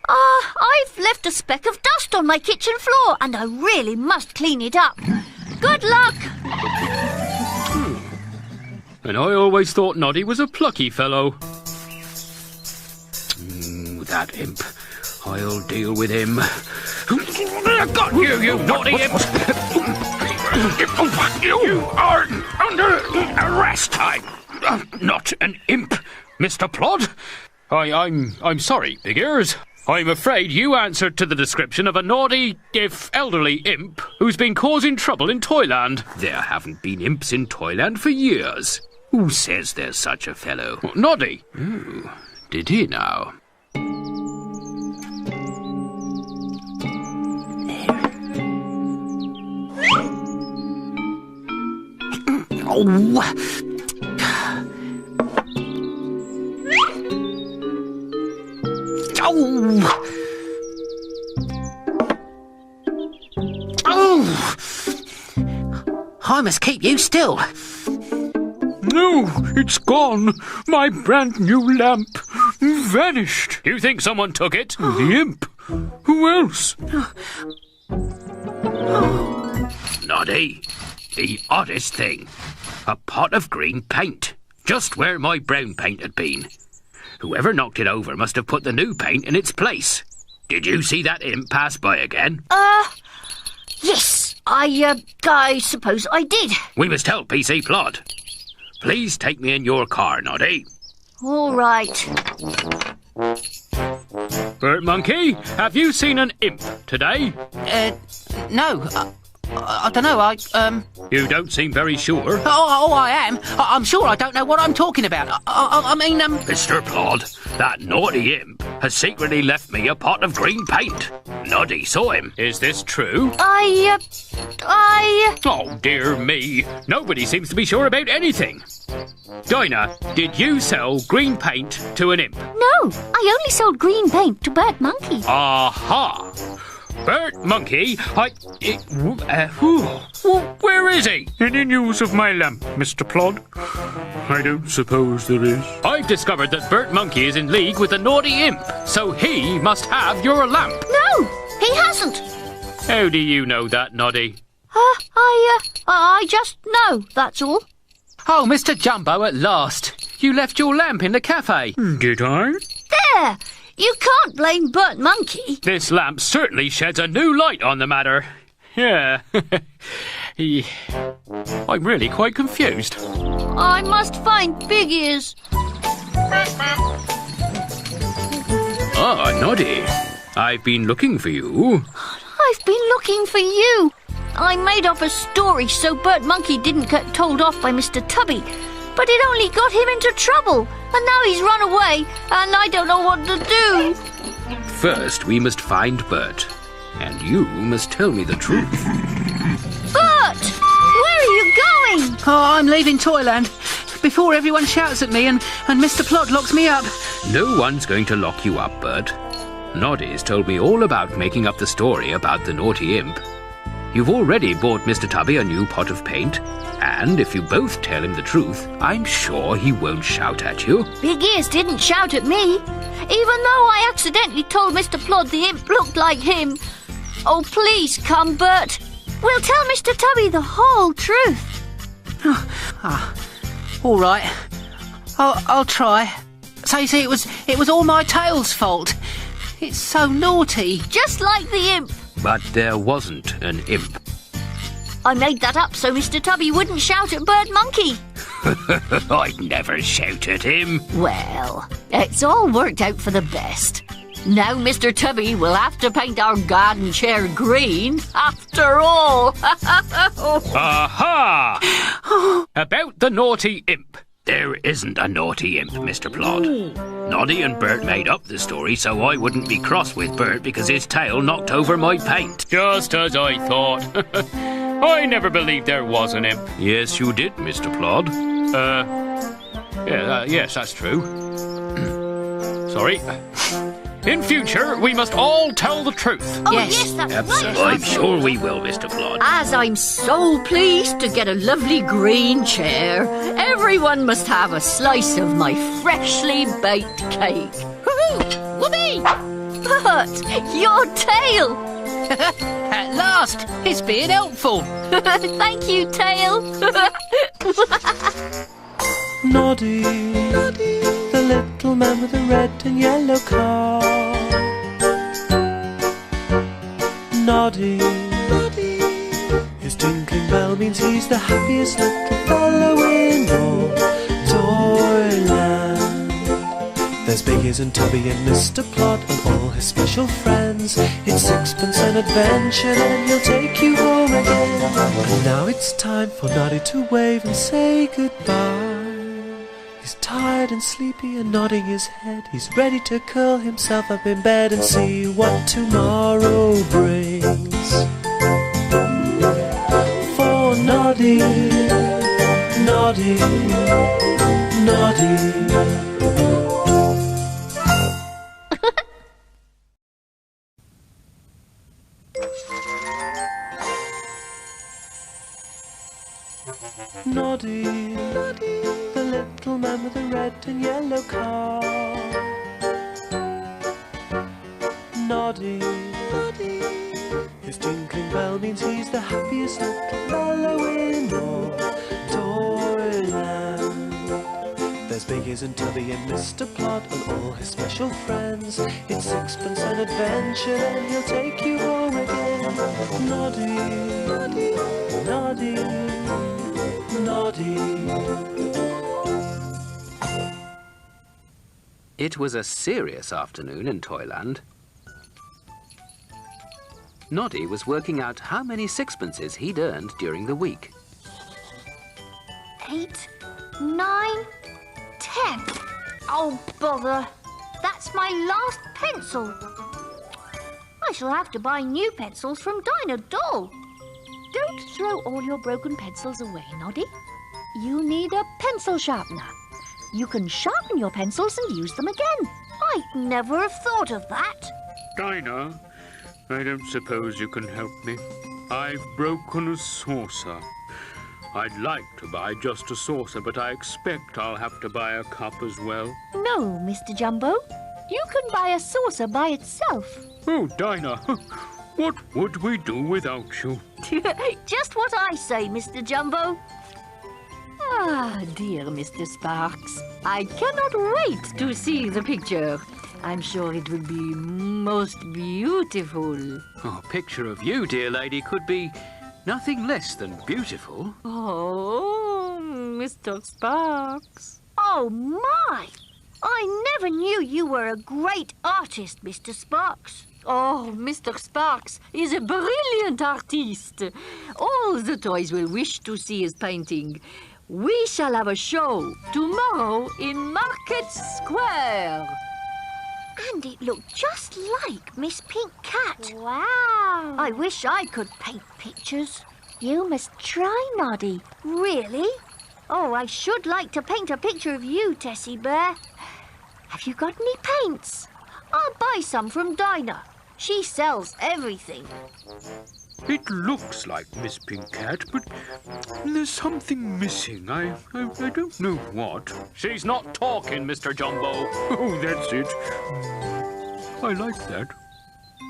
I've left a speck of dust on my kitchen floor, and I really must clean it up. Good luck! And I always thought Noddy was a plucky fellow. That imp. I'll deal with him. I've got you, you naughty imp! You are under arrest. I'm not an imp, Mr. Plod. I'm sorry, Big Ears. I'm afraid you answered to the description of a naughty, if elderly imp who's been causing trouble in Toyland. There haven't been imps in Toyland for years. Who says there's such a fellow? Noddy. Oh, did he now? I must keep you still. No, it's gone. My brand new lamp vanished. You think someone took it? The imp. Who else? Noddy, the oddest thing. A pot of green paint, just where my brown paint had been. Whoever knocked it over must have put the new paint in its place. Did you see that imp pass by again? Yes, I suppose I did. We must tell PC Plod. Please take me in your car, Noddy. All right. Bert Monkey, have you seen an imp today? No. I don't know, You don't seem very sure. Oh, I am. I'm sure I don't know what I'm talking about. I mean, Mr. Plod, that naughty imp has secretly left me a pot of green paint. Noddy saw him. Is this true? I... Oh, dear me. Nobody seems to be sure about anything. Dinah, did you sell green paint to an imp? No, I only sold green paint to Bert Monkey. Aha! Bert Monkey, where is he? Any news of my lamp, Mr. Plod? I don't suppose there is. I've discovered that Bert Monkey is in league with the naughty imp, so he must have your lamp. No, he hasn't. How do you know that, Noddy? I just know, that's all. Oh, Mr. Jumbo, at last. You left your lamp in the cafe. Did I? There! You can't blame Bert Monkey. This lamp certainly sheds a new light on the matter. Yeah. I'm really quite confused. I must find Big Ears. Ah, Noddy. I've been looking for you. I've been looking for you. I made up a story so Bert Monkey didn't get told off by Mr. Tubby, but it only got him into trouble, and now he's run away, and I don't know what to do. First, we must find Bert, and you must tell me the truth. Bert! Where are you going? Oh, I'm leaving Toyland before everyone shouts at me and Mr. Plod locks me up. No one's going to lock you up, Bert. Noddy's told me all about making up the story about the naughty imp. You've already bought Mr. Tubby a new pot of paint, and if you both tell him the truth, I'm sure he won't shout at you. Big Ears didn't shout at me, even though I accidentally told Mr. Plod the imp looked like him. Oh, please come, Bert. We'll tell Mr. Tubby the whole truth. All right. I'll try. So you see, it was all my tail's fault. It's so naughty. Just like the imp. But there wasn't an imp. I made that up so Mr. Tubby wouldn't shout at Bert Monkey. I'd never shout at him. Well, it's all worked out for the best. Now Mr. Tubby will have to paint our garden chair green after all. Aha! About the naughty imp. There isn't a naughty imp, Mr. Plod. Noddy and Bert made up the story so I wouldn't be cross with Bert because his tail knocked over my paint. Just as I thought. I never believed there was an imp. Yes, you did, Mr. Plod. Yes, that's true. Sorry. In future, we must all tell the truth. Oh, yes, that's right. I'm sure we will, Mr. Plod. As I'm so pleased to get a lovely green chair, everyone must have a slice of my freshly baked cake. Woohoo! Whoopee! Bert, your tail. At last, it's being helpful. Thank you, tail. Noddy, the little man with the red and yellow car. Noddy, his tinkling bell means he's the happiest little fellow in all Toyland. There's Biggies and Tubby and Mr. Plod and all his special friends. It's sixpence an adventure, then he'll take you home again. And now it's time for Noddy to wave and say goodbye. He's tired and sleepy and nodding his head. He's ready to curl himself up in bed and see what tomorrow brings. For Noddy, Noddy, Noddy. Noddy, Noddy, the little man with the red and yellow car. Noddy, Noddy, his tinkling bell means he's the happiest little fellow in all Toyland. There's Biggies and Tubby and Mr. Plod and all his special friends. It's sixpence an adventure and he'll take you home again. Noddy, Noddy, Noddy, Noddy. It was a serious afternoon in Toyland. Noddy was working out how many sixpences he'd earned during the week. 8, 9, 10. Oh, bother. That's my last pencil. I shall have to buy new pencils from Dinah Doll. Don't throw all your broken pencils away, Noddy. You need a pencil sharpener. You can sharpen your pencils and use them again. I'd never have thought of that. Dinah, I don't suppose you can help me. I've broken a saucer. I'd like to buy just a saucer, but I expect I'll have to buy a cup as well. No, Mr. Jumbo. You can buy a saucer by itself. Oh, Dinah, what would we do without you? Just what I say, Mr. Jumbo. Ah, dear Mr. Sparks. I cannot wait to see the picture. I'm sure it will be most beautiful. Oh, a picture of you, dear lady, could be nothing less than beautiful. Oh, Mr. Sparks. Oh, my! I never knew you were a great artist, Mr. Sparks. Oh, Mr. Sparks is a brilliant artist. All the toys will wish to see his painting. We shall have a show tomorrow in Market Square. And it looked just like Miss Pink Cat. Wow. I wish I could paint pictures. You must try, Noddy. Really? Oh, I should like to paint a picture of you, Tessie Bear. Have you got any paints? I'll buy some from Dinah. She sells everything. It looks like Miss Pink Cat, but there's something missing. I don't know what. She's not talking, Mr. Jumbo. Oh, that's it. I like that.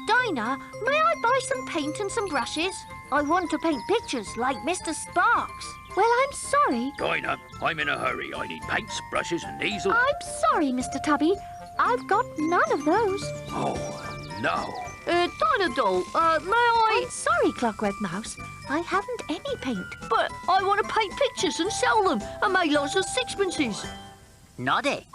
Dinah, may I buy some paint and some brushes? I want to paint pictures like Mr. Sparks. Well, I'm sorry. Dinah, I'm in a hurry. I need paints, brushes and easel. I'm sorry, Mr. Tubby. I've got none of those. Oh, no. Dinah Doll, may I... I'm sorry, Clockwork Mouse. I haven't any paint. But I want to paint pictures and sell them and make lots of sixpences. Noddy,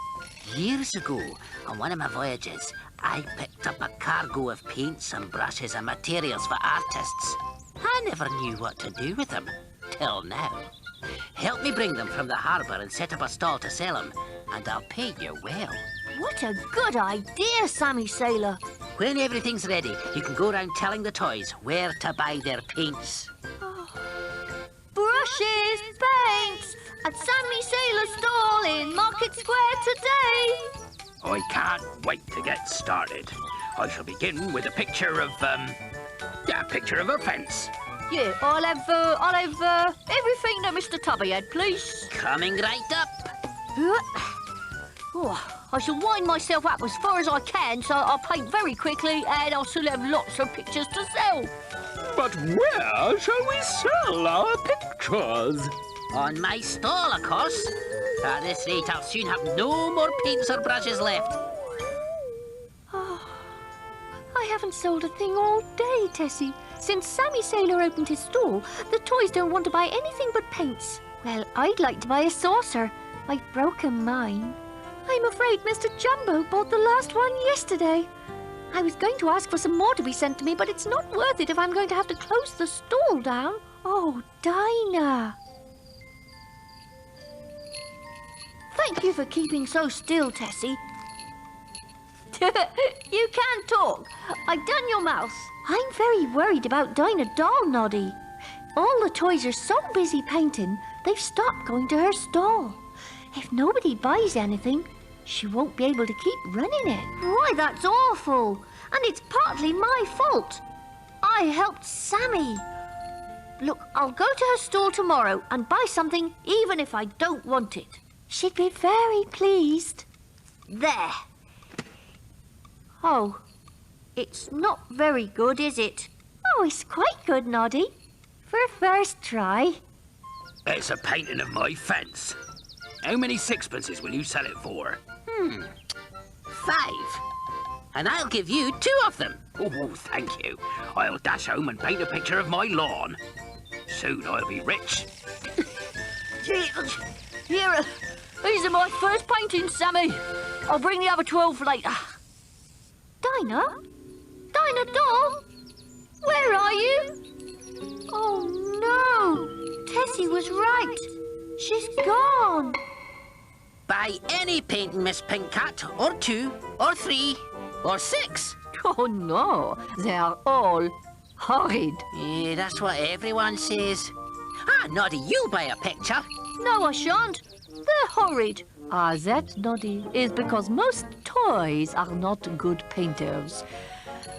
years ago, on one of my voyages, I picked up a cargo of paints and brushes and materials for artists. I never knew what to do with them, till now. Help me bring them from the harbour and set up a stall to sell them, and I'll pay you well. What a good idea, Sammy Sailor. When everything's ready, you can go around telling the toys where to buy their paints. Brushes, paints, at Sammy Sailor's stall in Market Square today. I can't wait to get started. I shall begin with a picture of, a picture of a fence. Yeah, I'll have everything that Mr. Tubby had, please. Coming right up. Oh, I shall wind myself up as far as I can, so I'll paint very quickly and I'll still have lots of pictures to sell. But where shall we sell our pictures? On my stall, of course. At this rate, I'll soon have no more paints or brushes left. Oh, I haven't sold a thing all day, Tessie. Since Sammy Sailor opened his stall, the toys don't want to buy anything but paints. Well, I'd like to buy a saucer. I've broken mine. I'm afraid Mr. Jumbo bought the last one yesterday. I was going to ask for some more to be sent to me, but it's not worth it if I'm going to have to close the stall down. Oh, Dinah. Thank you for keeping so still, Tessie. You can talk. I've done your mouth. I'm very worried about Dinah Doll, Noddy. All the toys are so busy painting, They've stopped going to her stall. If nobody buys anything, she won't be able to keep running it. Why, that's awful. And it's partly my fault. I helped Sammy. Look, I'll go to her stall tomorrow and buy something even if I don't want it. She'd be very pleased. There. Oh, it's not very good, is it? Oh, it's quite good, Noddy. For a first try. It's a painting of my fence. How many sixpences will you sell it for? 5. And I'll give you 2 of them. Oh, thank you. I'll dash home and paint a picture of my lawn. Soon I'll be rich. Here, these are my first paintings, Sammy. I'll bring the other 12 later. Dinah? Dinah doll? Where are you? Oh, no. Tessie was right. She's gone. Buy any painting, Miss Pink Cat, or 2, or 3, or 6. Oh, no. They are all horrid. Yeah, that's what everyone says. Ah, Noddy, you'll buy a picture. No, I shan't. They're horrid. That, Noddy, is because most toys are not good painters.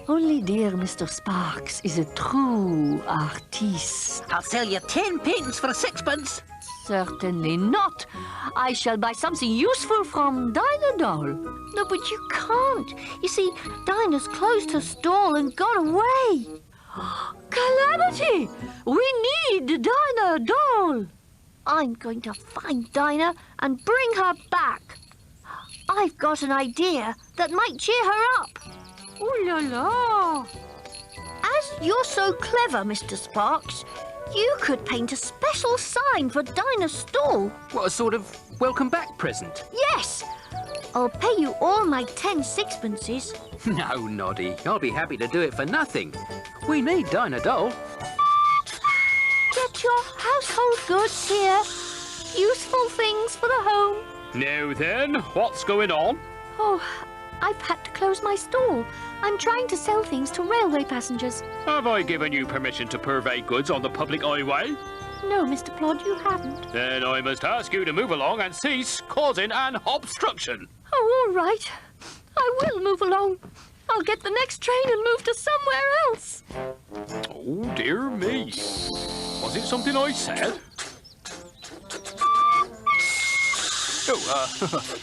Only dear Mr. Sparks is a true artiste. I'll sell you 10 paintings for 6pence. Certainly not. I shall buy something useful from Dinah doll. No, but you can't. You see, Dinah's closed her stall and got away. Calamity! We need Dinah doll. I'm going to find Dinah and bring her back. I've got an idea that might cheer her up. Ooh la la. As you're so clever, Mr. Sparks, you could paint a special sign for Dinah's stall. What a sort of welcome back present. Yes. I'll pay you all my 10 sixpences. No, Noddy, I'll be happy to do it for nothing. We need Dinah doll. Get your household goods here. Useful things for the home. Now then, what's going on? Oh, I've had to close my stall. I'm trying to sell things to railway passengers. Have I given you permission to purvey goods on the public highway? No, Mr. Plod, you haven't. Then I must ask you to move along and cease causing an obstruction. Oh, all right. I will move along. I'll get the next train and move to somewhere else. Oh, dear me. Was it something I said? Oh,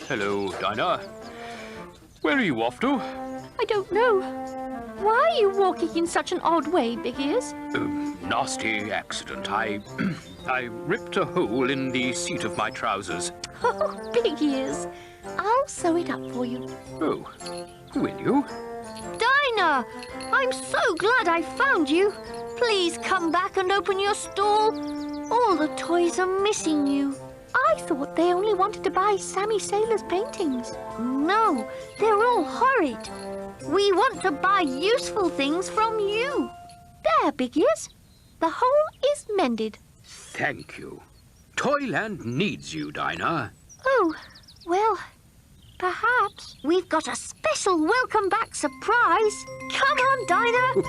hello, Dinah. Where are you off to? I don't know. Why are you walking in such an odd way, Big Ears? Nasty accident. I ripped a hole in the seat of my trousers. Oh, Big Ears. I'll sew it up for you. Oh, will you? Dinah! I'm so glad I found you. Please come back and open your stall. All the toys are missing you. I thought they only wanted to buy Sammy Sailor's paintings. No, they're all horrid. We want to buy useful things from you. There, Big Ears. The hole is mended. Thank you. Toyland needs you, Dinah. Oh, well, perhaps. We've got a special welcome back surprise. Come on, Dinah.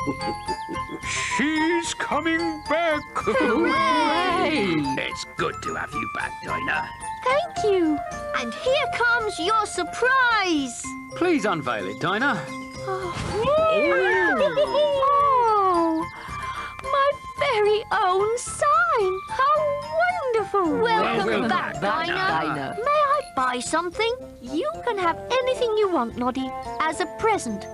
She's coming back. Hooray! It's good to have you back, Dinah. Thank you. And here comes your surprise. Please unveil it, Dinah. Oh, my very own sign. How wonderful. Welcome back, Dinah. May I buy something? You can have anything you want, Noddy, as a present.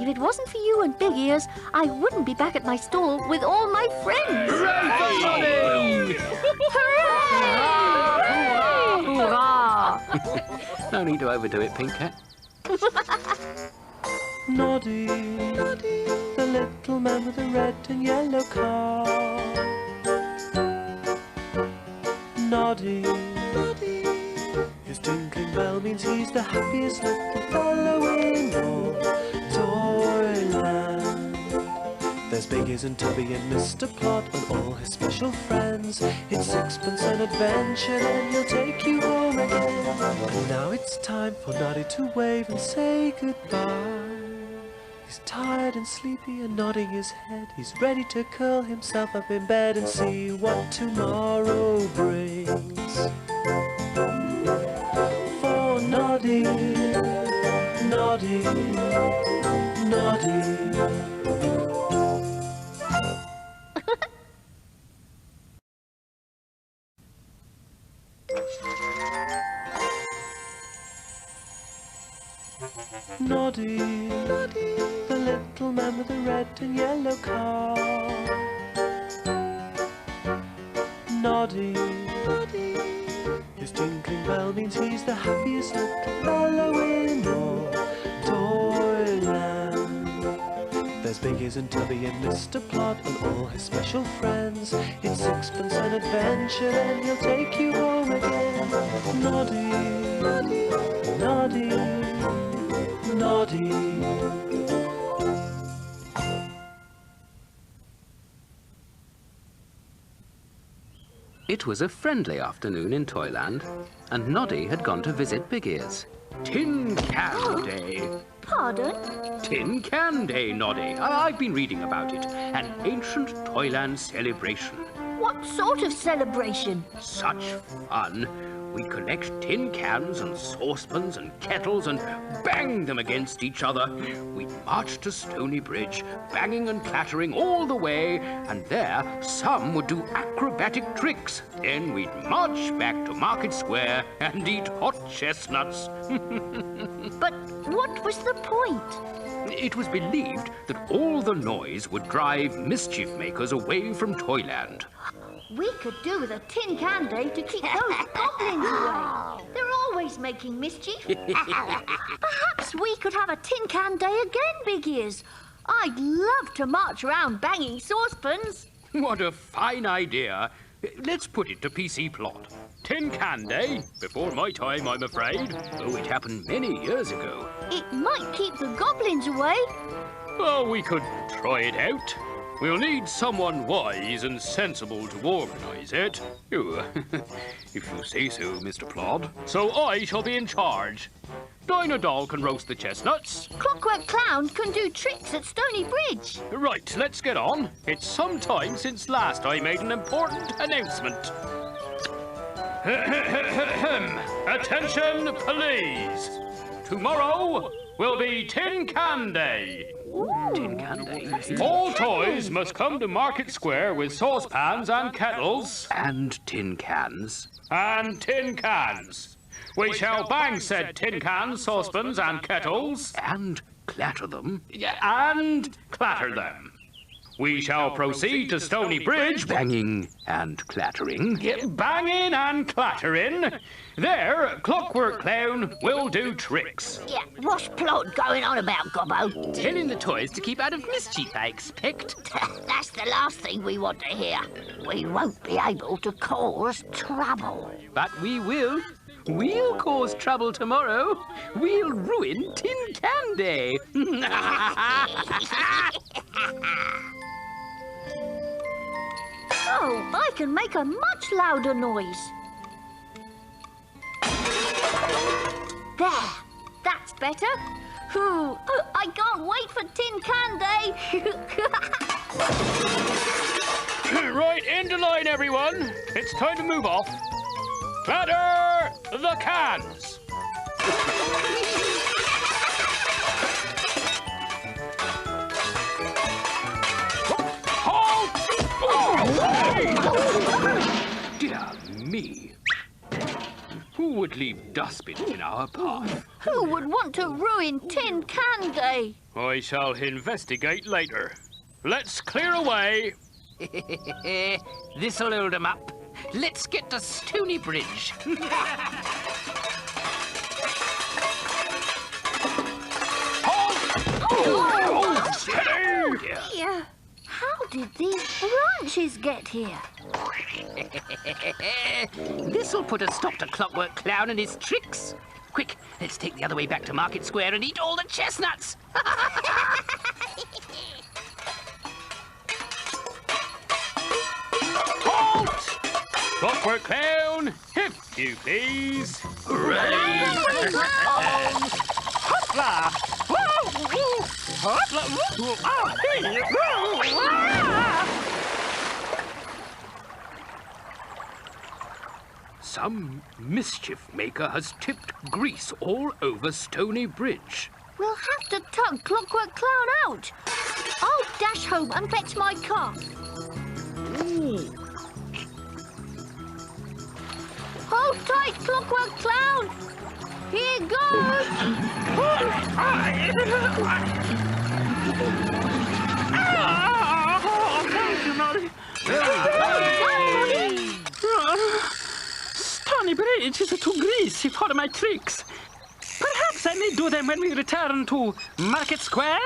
If it wasn't for you and Big Ears, I wouldn't be back at my stall with all my friends. Hooray! Hooray! No need to overdo it, Pink Cat. Noddy, Noddy, the little man with the red and yellow car. Noddy, Noddy, his tinkling bell means he's the happiest little fellow in all Toyland. There's Biggies and Tubby and Mr. Plod and all his special friends. It's sixpence an adventure, then he'll take you home again. And now it's time for Noddy to wave and say goodbye. He's tired and sleepy and nodding his head. He's ready to curl himself up in bed and see what tomorrow brings. For Noddy, Noddy, Noddy. Noddy, Noddy, the little man with the red and yellow car. Noddy, Noddy, his tinkling bell means he's the happiest little fellow in all Toyland. There's Biggies and Tubby and Mr. Plod and all his special friends. It's sixpence an adventure and he'll take you home again. Noddy, Noddy, Noddy, Noddy. It was a friendly afternoon in Toyland, and Noddy had gone to visit Big Ears. Tin Can Day. Pardon? Tin Can Day, Noddy. I've been reading about it. An ancient Toyland celebration. What sort of celebration? Such fun. We collect tin cans and saucepans and kettles and bang them against each other. We'd march to Stony Bridge, banging and clattering all the way, and there some would do acrobatic tricks. Then we'd march back to Market Square and eat hot chestnuts. But what was the point? It was believed that all the noise would drive mischief makers away from Toyland. We could do with a tin can day to keep those goblins away. They're always making mischief. Perhaps we could have a tin can day again, Big Ears. I'd love to march around banging saucepans. What a fine idea. Let's put it to PC Plot. Tin Can Day? Before my time, I'm afraid. Oh, it happened many years ago. It might keep the goblins away. Oh, we could try it out. We'll need someone wise and sensible to organise it. Oh, if you say so, Mr. Plod. So I shall be in charge. Dinah Doll can roast the chestnuts. Clockwork Clown can do tricks at Stony Bridge. Right, let's get on. It's some time since last I made an important announcement. Attention, please. Tomorrow will be Tin Can Day. Tin Can Day. All toys must come to Market Square with saucepans and kettles. And tin cans. And tin cans. We shall bang said tin cans, saucepans and kettles. And clatter them. And clatter them. We shall proceed to Stony Bridge. Banging and clattering. Banging and clattering. There, Clockwork Clown will do tricks. Yeah, what's Plod going on about, Gobbo? Telling the toys to keep out of mischief, I expect. That's the last thing we want to hear. We won't be able to cause trouble. But we will. We'll cause trouble tomorrow. We'll ruin Tin Can Day. Oh, I can make a much louder noise. There, that's better. Ooh, I can't wait for Tin Can Day. Right, into line, everyone. It's time to move off. Clatter the cans. Halt! Dear me. Who would leave dustbins in our path? Who would want to ruin Tin Can Day? I shall investigate later. Let's clear away. This'll hold 'em up. Let's get to Stony Bridge. Dear, how did these branches get here? This'll put a stop to Clockwork Clown and his tricks. Quick, let's take the other way back to Market Square and eat all the chestnuts. Halt! Clockwork Clown, if you please. Ready! Hopla! Some mischief maker has tipped grease all over Stony Bridge. We'll have to tug Clockwork Clown out. I'll dash home and fetch my car. Hold tight, Clockwork Clown. Here goes. Thank you, Noddy. Stony Bridge is too greasy for my tricks. Perhaps I may do them when we return to Market Square?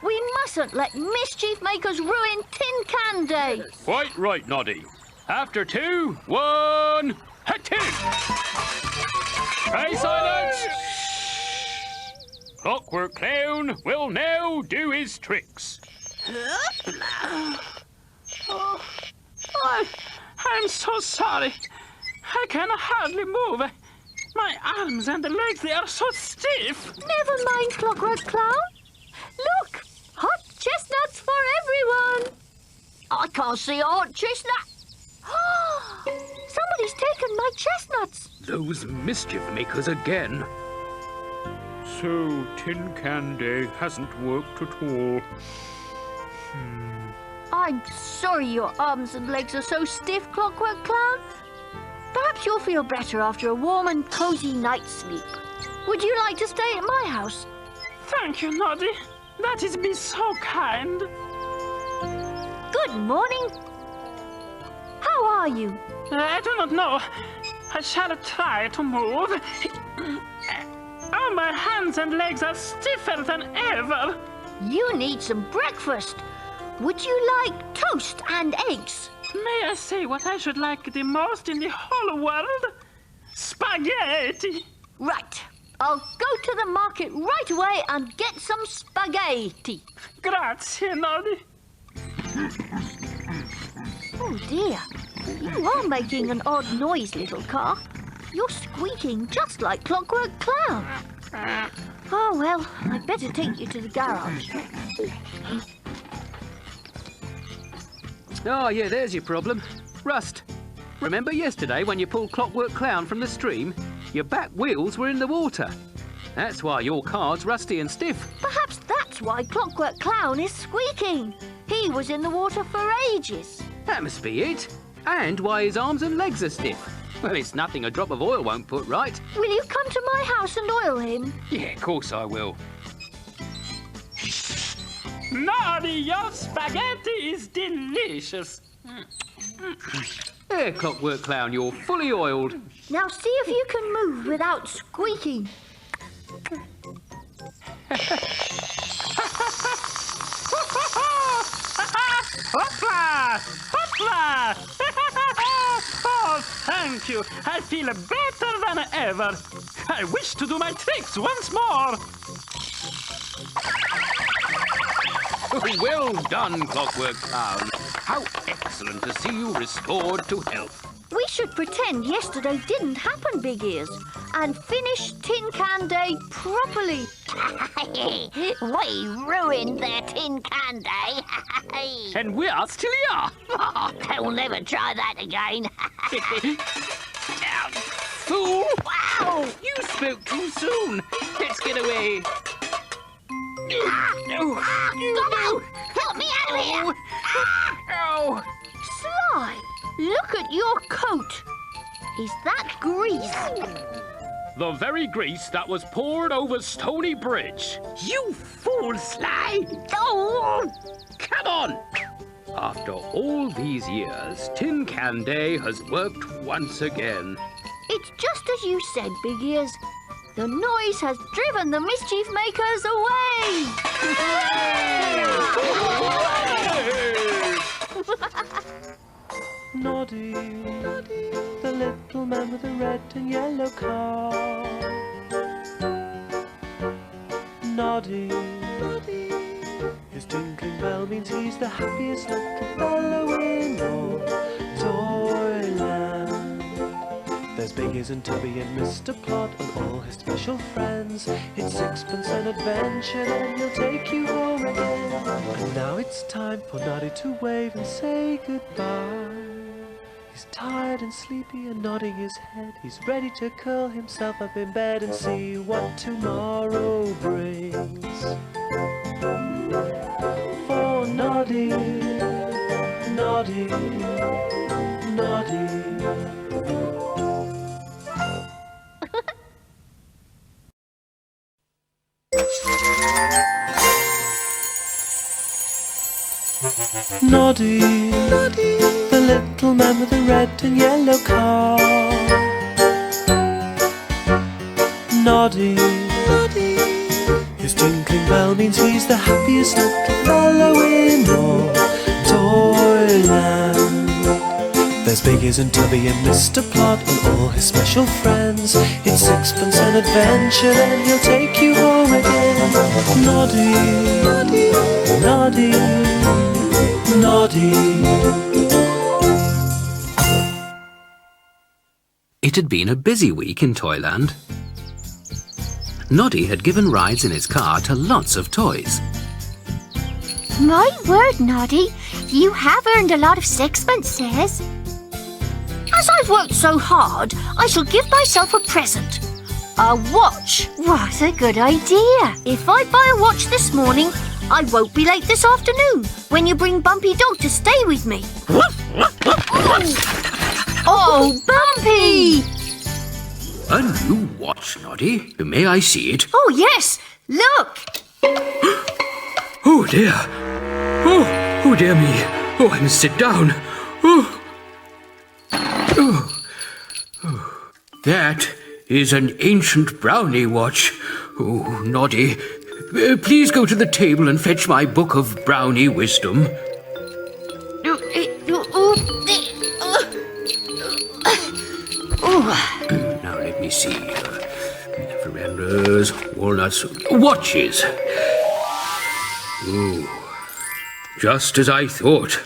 We mustn't let mischief makers ruin Tin Can Day. Quite right, Noddy. After 2, 1, hit 2! Hey, silence! Clockwork Clown will now do his tricks. I'm so sorry. I can hardly move. My arms and legs, they are so stiff. Never mind, Clockwork Clown. Look, hot chestnuts for everyone. I can't see a hot chestnut. Somebody's taken my chestnuts. Those mischief makers again. So, Tin Can Day hasn't worked at all. I'm sorry your arms and legs are so stiff, Clockwork Clown. Perhaps you'll feel better after a warm and cozy night's sleep. Would you like to stay at my house? Thank you, Noddy. That is be so kind. Good morning. How are you? I do not know. I shall try to move. Oh, my hands and legs are stiffer than ever. You need some breakfast. Would you like toast and eggs? May I say what I should like the most in the whole world? Spaghetti! Right. I'll go to the market right away and get some spaghetti. Grazie, Noddy. Oh dear. You are making an odd noise, little car. You're squeaking just like Clockwork Clown. Oh well, I'd better take you to the garage. Oh, yeah, there's your problem. Rust. Remember yesterday when you pulled Clockwork Clown from the stream? Your back wheels were in the water. That's why your car's rusty and stiff. Perhaps that's why Clockwork Clown is squeaking. He was in the water for ages. That must be it. And why his arms and legs are stiff. Well, it's nothing a drop of oil won't put right. Will you come to my house and oil him? Yeah, of course I will. Noddy, your spaghetti is delicious. There, Clockwork Clown, you're fully oiled. Now see if you can move without squeaking. Hopla! Hopla! Oh, thank you. I feel better than ever. I wish to do my tricks once more. Well done, Clockwork Clown. How excellent to see you restored to health. We should pretend yesterday didn't happen, Big Ears, and finish Tin Can Day properly. We ruined their Tin Can Day. And we are still here. They'll never try that again. Fool! Wow! You spoke too soon. Let's get away. Gobbo! Help me out of here! Oh! Sly, look at your coat. Is that grease? The very grease that was poured over Stony Bridge. You fool, Sly! Oh! Come on! After all these years, Tin Can Day has worked once again. It's just as you said, Big Ears. The noise has driven the mischief makers away! Noddy, the little man with the red and yellow car. Noddy, his tinkling bell means he's the happiest little fellow in all Toyland. There's big Piggies and Tubby and Mr. Plod and all his special friends. It's sixpence an adventure, then he'll take you home again. And now it's time for Noddy to wave and say goodbye. He's tired and sleepy and nodding his head. He's ready to curl himself up in bed and see what tomorrow brings. For Noddy, Noddy, Noddy. Noddy, Noddy, the little man with the red and yellow car. Noddy, Noddy, his tinkling bell means he's the happiest little fellow in all Toyland. There's Piggies and Tubby and Mr. Plod and all his special friends. It's sixpence an adventure, then he'll take you home again. Noddy, Noddy, Noddy, Noddy. It had been a busy week in Toyland. Noddy had given rides in his car to lots of toys. My word, Noddy, you have earned a lot of sixpences. As I've worked so hard, I shall give myself a present. A watch. What a good idea. If I buy a watch this morning, I won't be late this afternoon when you bring Bumpy Dog to stay with me. Oh, Bumpy! A new watch, Noddy. May I see it? Oh, yes. Look. Oh, dear. Oh, dear me. Oh, I must sit down. Oh. That is an ancient brownie watch. Oh, Noddy, please go to the table and fetch my book of brownie wisdom. Now let me see. Verandas, walnuts, watches. Oh, just as I thought.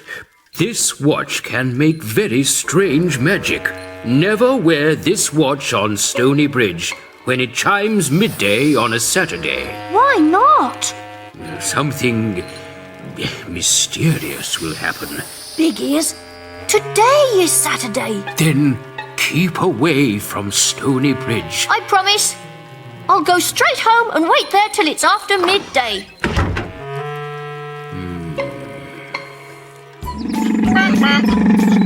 This watch can make very strange magic. Never wear this watch on Stony Bridge when it chimes midday on a Saturday. Why not? Something mysterious will happen. Big Ears, today is Saturday. Then keep away from Stony Bridge. I promise. I'll go straight home and wait there till it's after midday.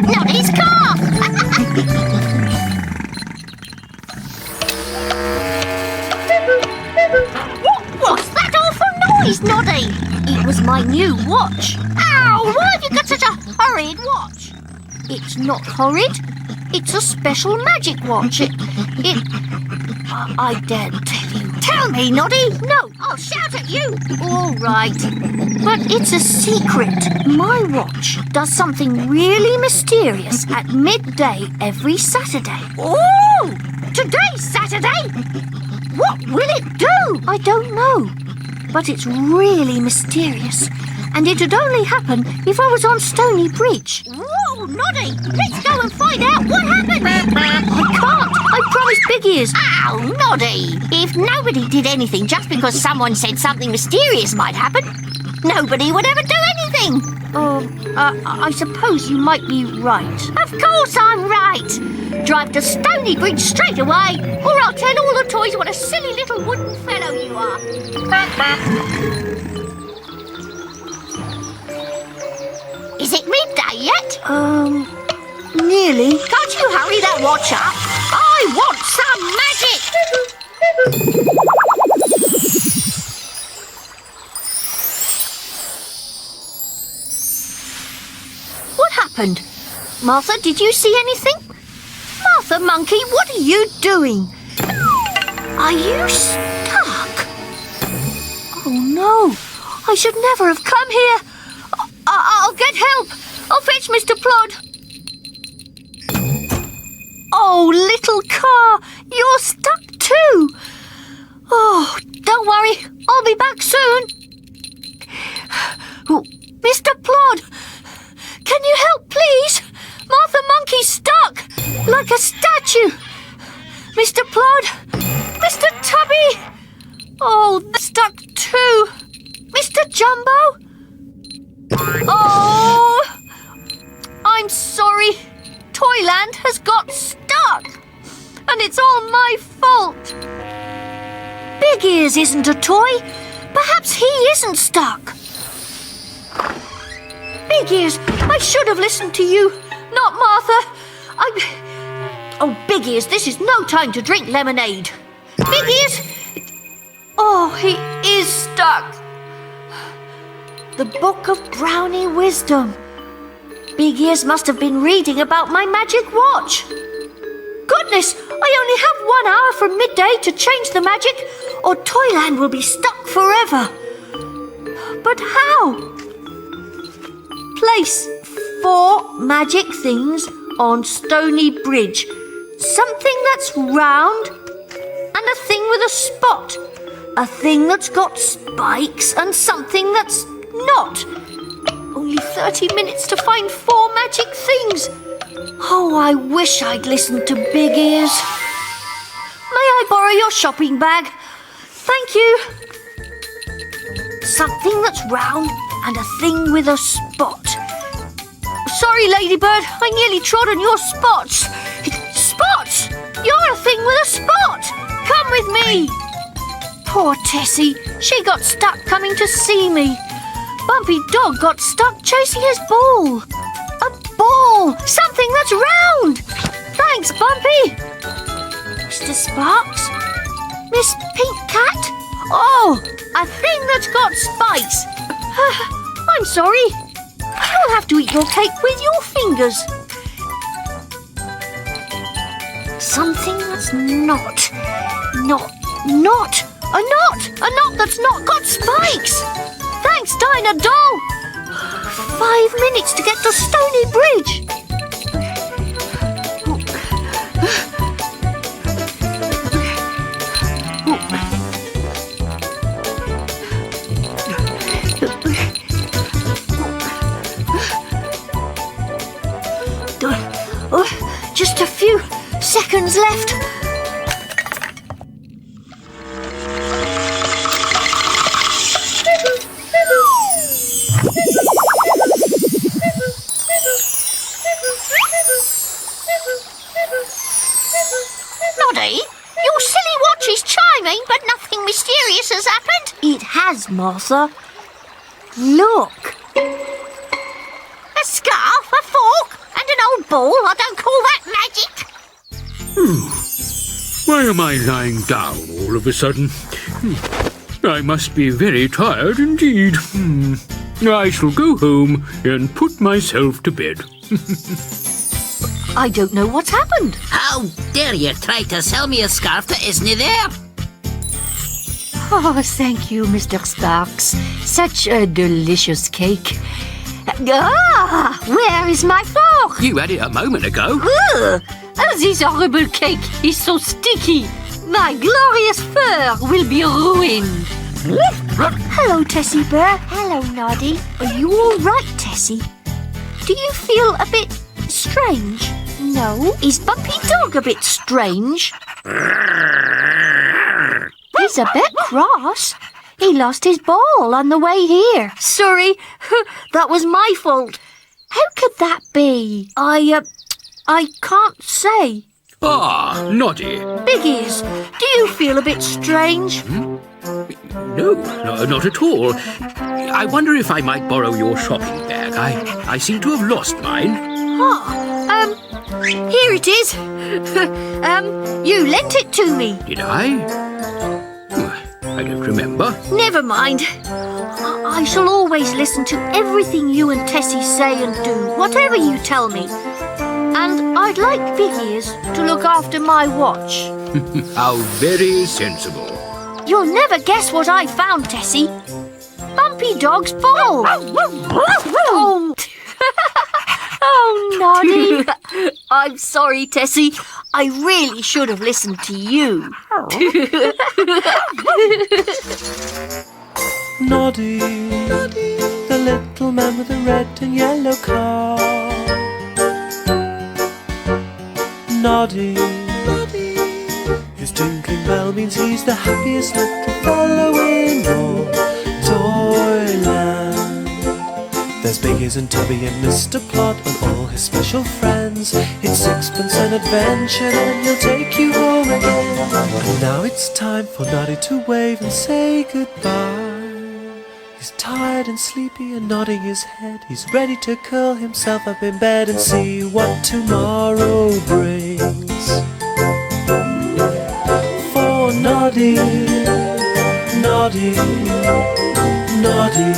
Noddy's car! What was that awful noise, Noddy? It was my new watch. Ow! Why have you got such a horrid watch? It's not horrid. It's a special magic watch. I daren't tell you. Tell me, Noddy. No, I'll shout at you. All right. But it's a secret. My watch does something really mysterious at midday every Saturday. Oh! Today's Saturday? What will it do? I don't know. But it's really mysterious. And it'd only happen if I was on Stony Bridge. Whoa, Noddy! Let's go and find out what happened! I can't! I promised Big Ears! Ow, Noddy! If nobody did anything just because someone said something mysterious might happen, nobody would ever do anything! I suppose you might be right. Of course I'm right! Drive to Stony Bridge straight away, or I'll tell all the toys what a silly little wooden fellow you are! Is it midday yet? Nearly. Can't you hurry that watch up? I want some magic! What happened? Martha, did you see anything? Martha Monkey, what are you doing? Are you stuck? Oh no, I should never have come here. I'll get help. I'll fetch Mr. Plod. Oh, little car, you're stuck too. Oh, don't worry, I'll be back soon. Oh, Mr. Plod, can you help, please? Martha Monkey's stuck, like a statue. Mr. Plod! Mr. Tubby! Oh, they're stuck too! Mr. Jumbo! Oh! I'm sorry. Toyland has got stuck. And it's all my fault. Big Ears isn't a toy. Perhaps he isn't stuck. Big Ears, I should have listened to you, not Martha. Oh, Big Ears, this is no time to drink lemonade. Big Ears! Oh, he is stuck. The Book of Brownie Wisdom. Big Ears must have been reading about my magic watch. Goodness, I only have 1 hour from midday to change the magic, or Toyland will be stuck forever. But how? Place 4 magic things on Stony Bridge. Something that's round and a thing with a spot. A thing that's got spikes and something that's not. Only 30 minutes to find 4 magic things. Oh, I wish I'd listened to Big Ears. May I borrow your shopping bag? Thank you. Something that's round and a thing with a spot. Sorry, Ladybird, I nearly trod on your spots. Spots! You're a thing with a spot. Come with me. Poor Tessie, she got stuck coming to see me. Bumpy Dog got stuck chasing his ball. A ball! Something that's round! Thanks, Bumpy! Mr. Sparks? Miss Pink Cat? Oh, a thing that's got spikes. I'm sorry. You'll have to eat your cake with your fingers. Something that's not. A knot that's not got spikes. Thanks, Dinah Doll. 5 minutes to get to Stony Bridge. Just a few seconds left. Noddy, your silly watch is chiming, but nothing mysterious has happened. It has, Martha. Look. A scarf, a fork, and an old ball. I don't call that magic. Why am I lying down all of a sudden? I must be very tired indeed. I shall go home and put myself to bed. I don't know what's happened. How dare you try to sell me a scarf that isn't there? Oh, thank you, Mr. Sparks. Such a delicious cake. Ah, where is my fork? You had it a moment ago. Ugh, this horrible cake is so sticky. My glorious fur will be ruined. Hello, Tessie Bear. Hello, Noddy. Are you all right, Tessie? Do you feel a bit strange? No. Is Bumpy Dog a bit strange? He's a bit cross. He lost his ball on the way here. Sorry, that was my fault. How could that be? I can't say. Ah, Noddy. Big Ears, do you feel a bit strange? No, not at all. I wonder if I might borrow your shopping bag. I seem to have lost mine. Here it is. You lent it to me. Did I? I don't remember. Never mind. I shall always listen to everything you and Tessie say and do, whatever you tell me. And I'd like Big Ears to look after my watch. How very sensible. You'll never guess what I found, Tessie. Bumpy Dog's ball. Oh. Oh, Noddy. I'm sorry, Tessie. I really should have listened to you. Noddy, the little man with the red and yellow car. Noddy, His tinkling bell means he's the happiest little fellow in all Toyland. There's Biggies and Tubby and Mr. Plod and all his special friends. It's sixpence an adventure, then he'll take you home again. And now it's time for Noddy to wave and say goodbye. He's tired and sleepy and nodding his head. He's ready to curl himself up in bed and see what tomorrow brings. For Noddy, Noddy, Noddy,